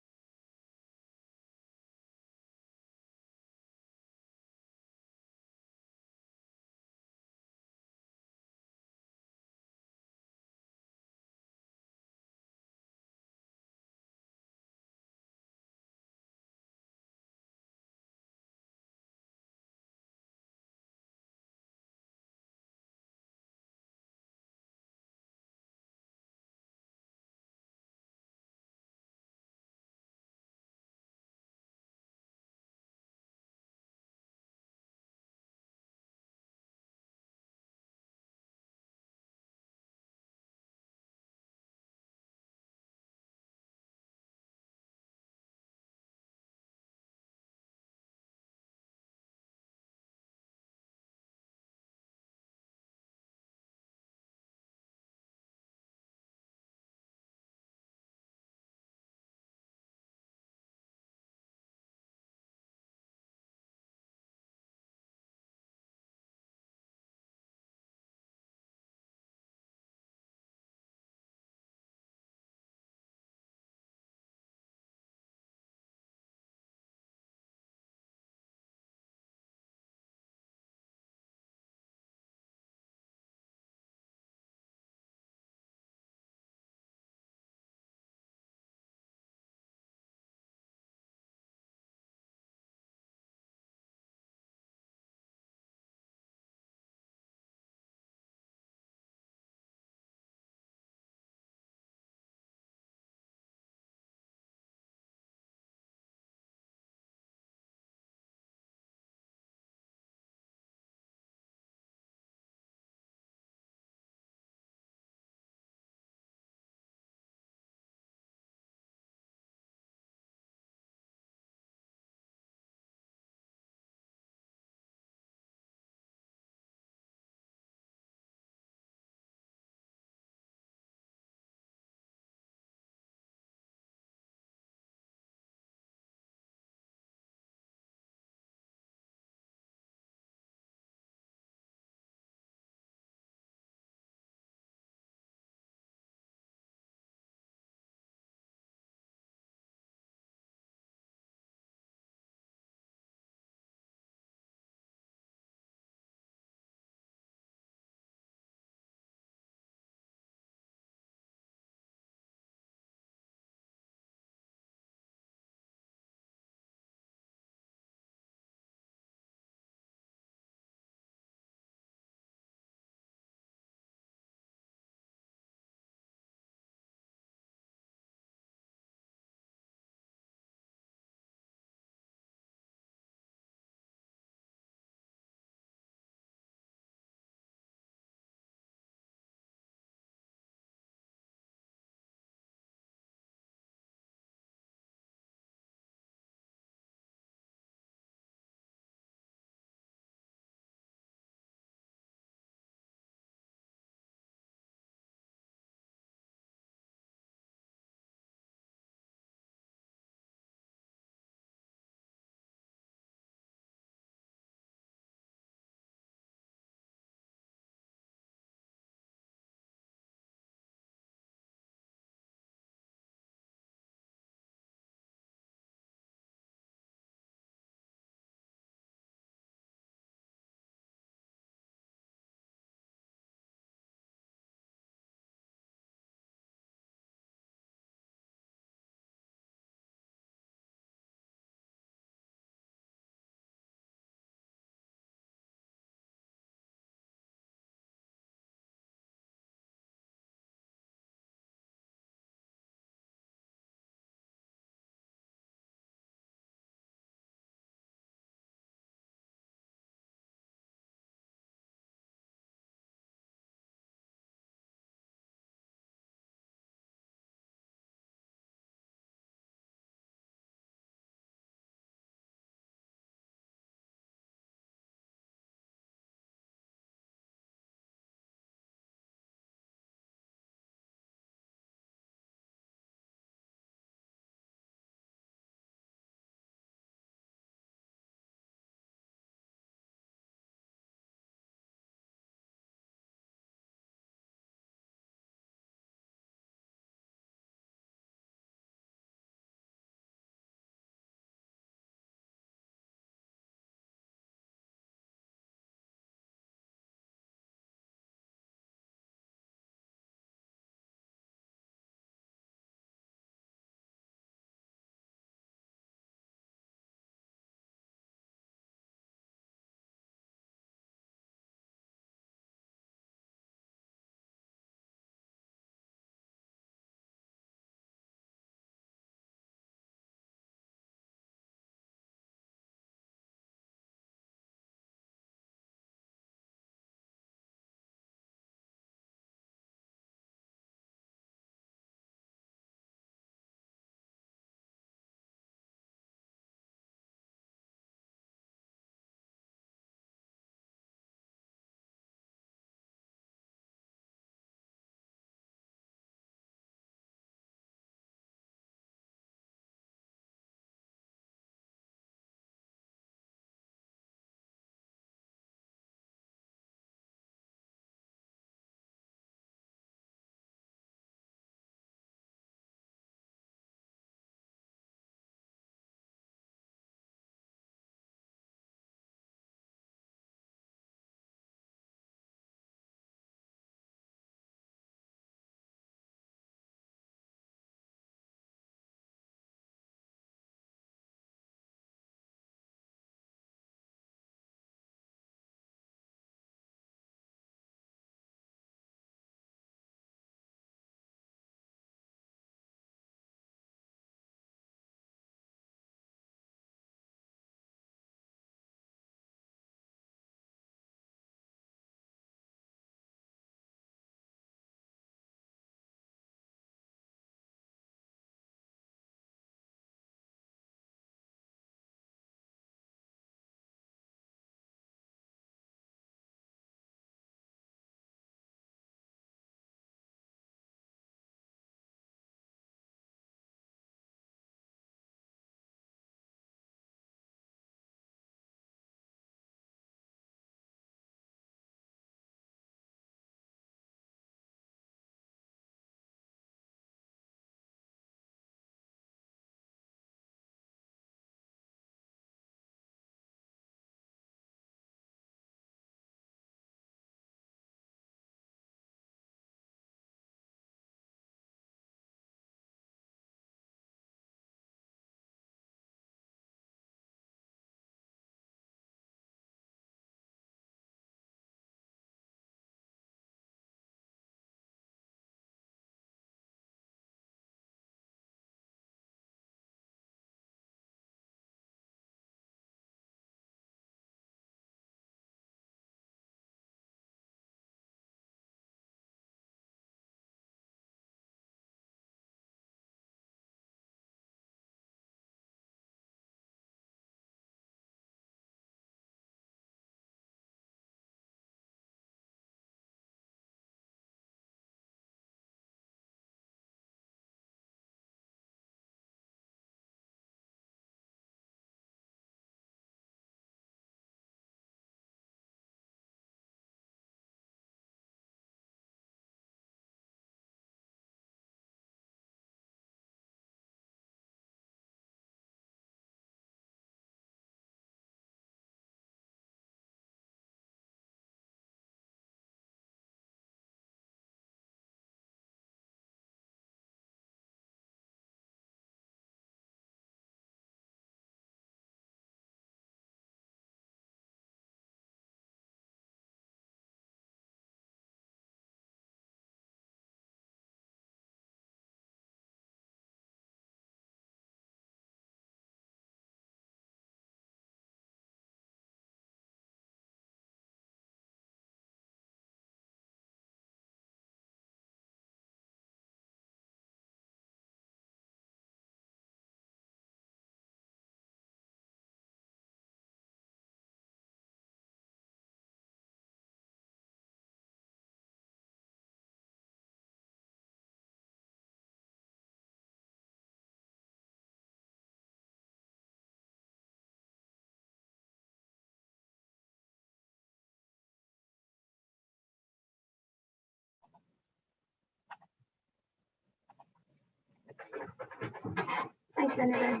Senator.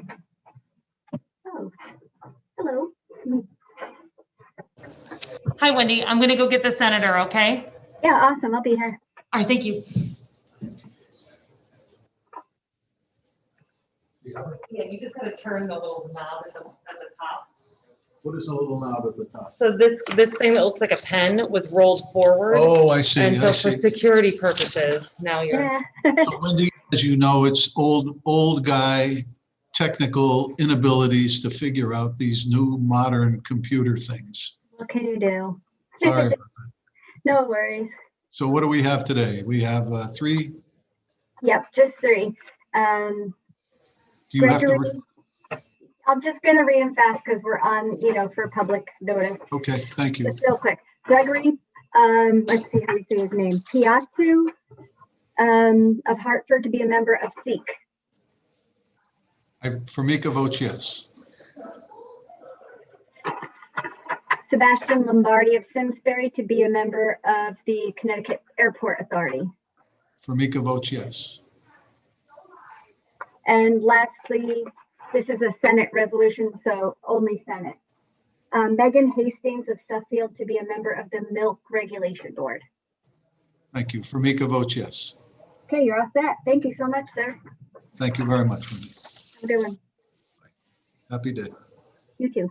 Oh, hello. Hi, Wendy. I'm going to go get the senator, okay? Yeah, awesome. I'll be here. All right, thank you. Yeah, you just got to turn the little knob at the top. What is a little knob at the top? So this thing that looks like a pen was rolled forward. Oh, I see. And so I for see. security purposes, now you're. So Wendy, as you know, it's old guy technical inabilities to figure out these new modern computer things. What can you do? Sorry. No worries. So what do we have today? We have three. Yep, just three. Do you have to? Gregory, I'm just gonna read them fast because we're on, for public notice. Okay, thank you. Just real quick. Gregory, let's see how we say his name. Piazzu, of Hartford, to be a member of SEEK. Formica votes yes. Sebastian Lombardi of Simsbury to be a member of the Connecticut Airport Authority. Formica votes yes. And lastly, this is a Senate resolution, so only Senate. Megan Hastings of Suffield to be a member of the Milk Regulation Board. Thank you. Formica votes yes. Okay, you're all set. Thank you so much, sir. Thank you very much, Wendy. Have a good one. Happy day. You too.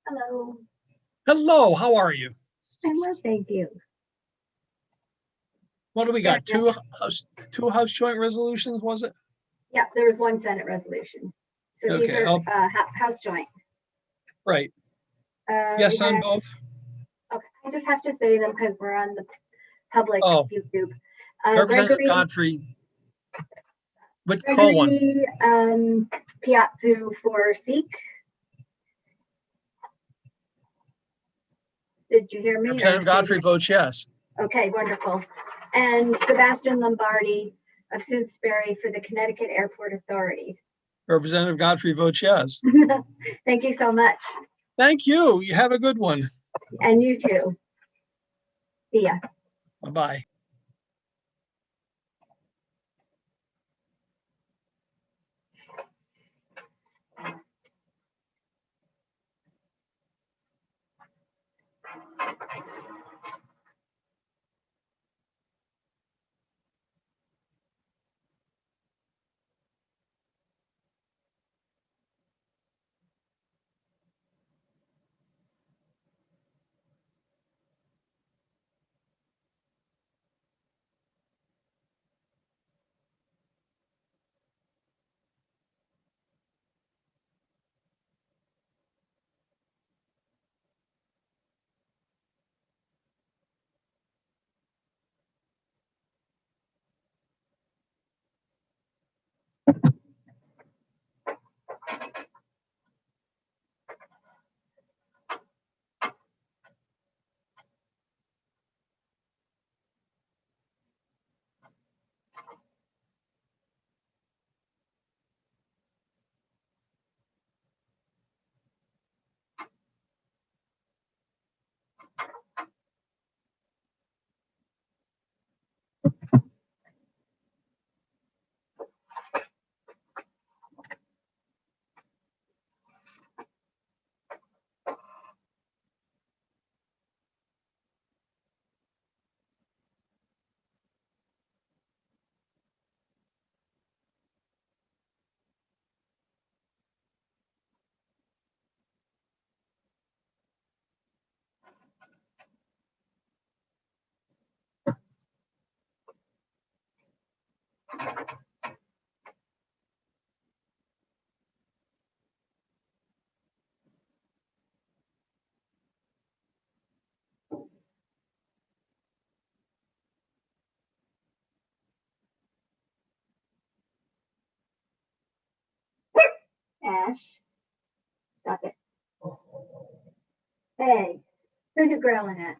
Hello. Hello, how are you? I'm well, thank you. What do we got? Two House joint resolutions, was it? Yeah, there was one Senate resolution. So these Okay, are House joint. Right. Yes, on both? Okay, I just have to say them because we're on the public YouTube. Representative Gregory, Godfrey. Call one. Gregory Piazzu for SEEK. Did you hear me? Representative Godfrey votes yes. Okay, wonderful. And Sebastian Lombardi of Simsbury for the Connecticut Airport Authority. Representative Godfrey votes yes. Thank you so much. Thank you. You have a good one. And you too. See ya. Bye-bye. Stop it. Hey, who you growling at?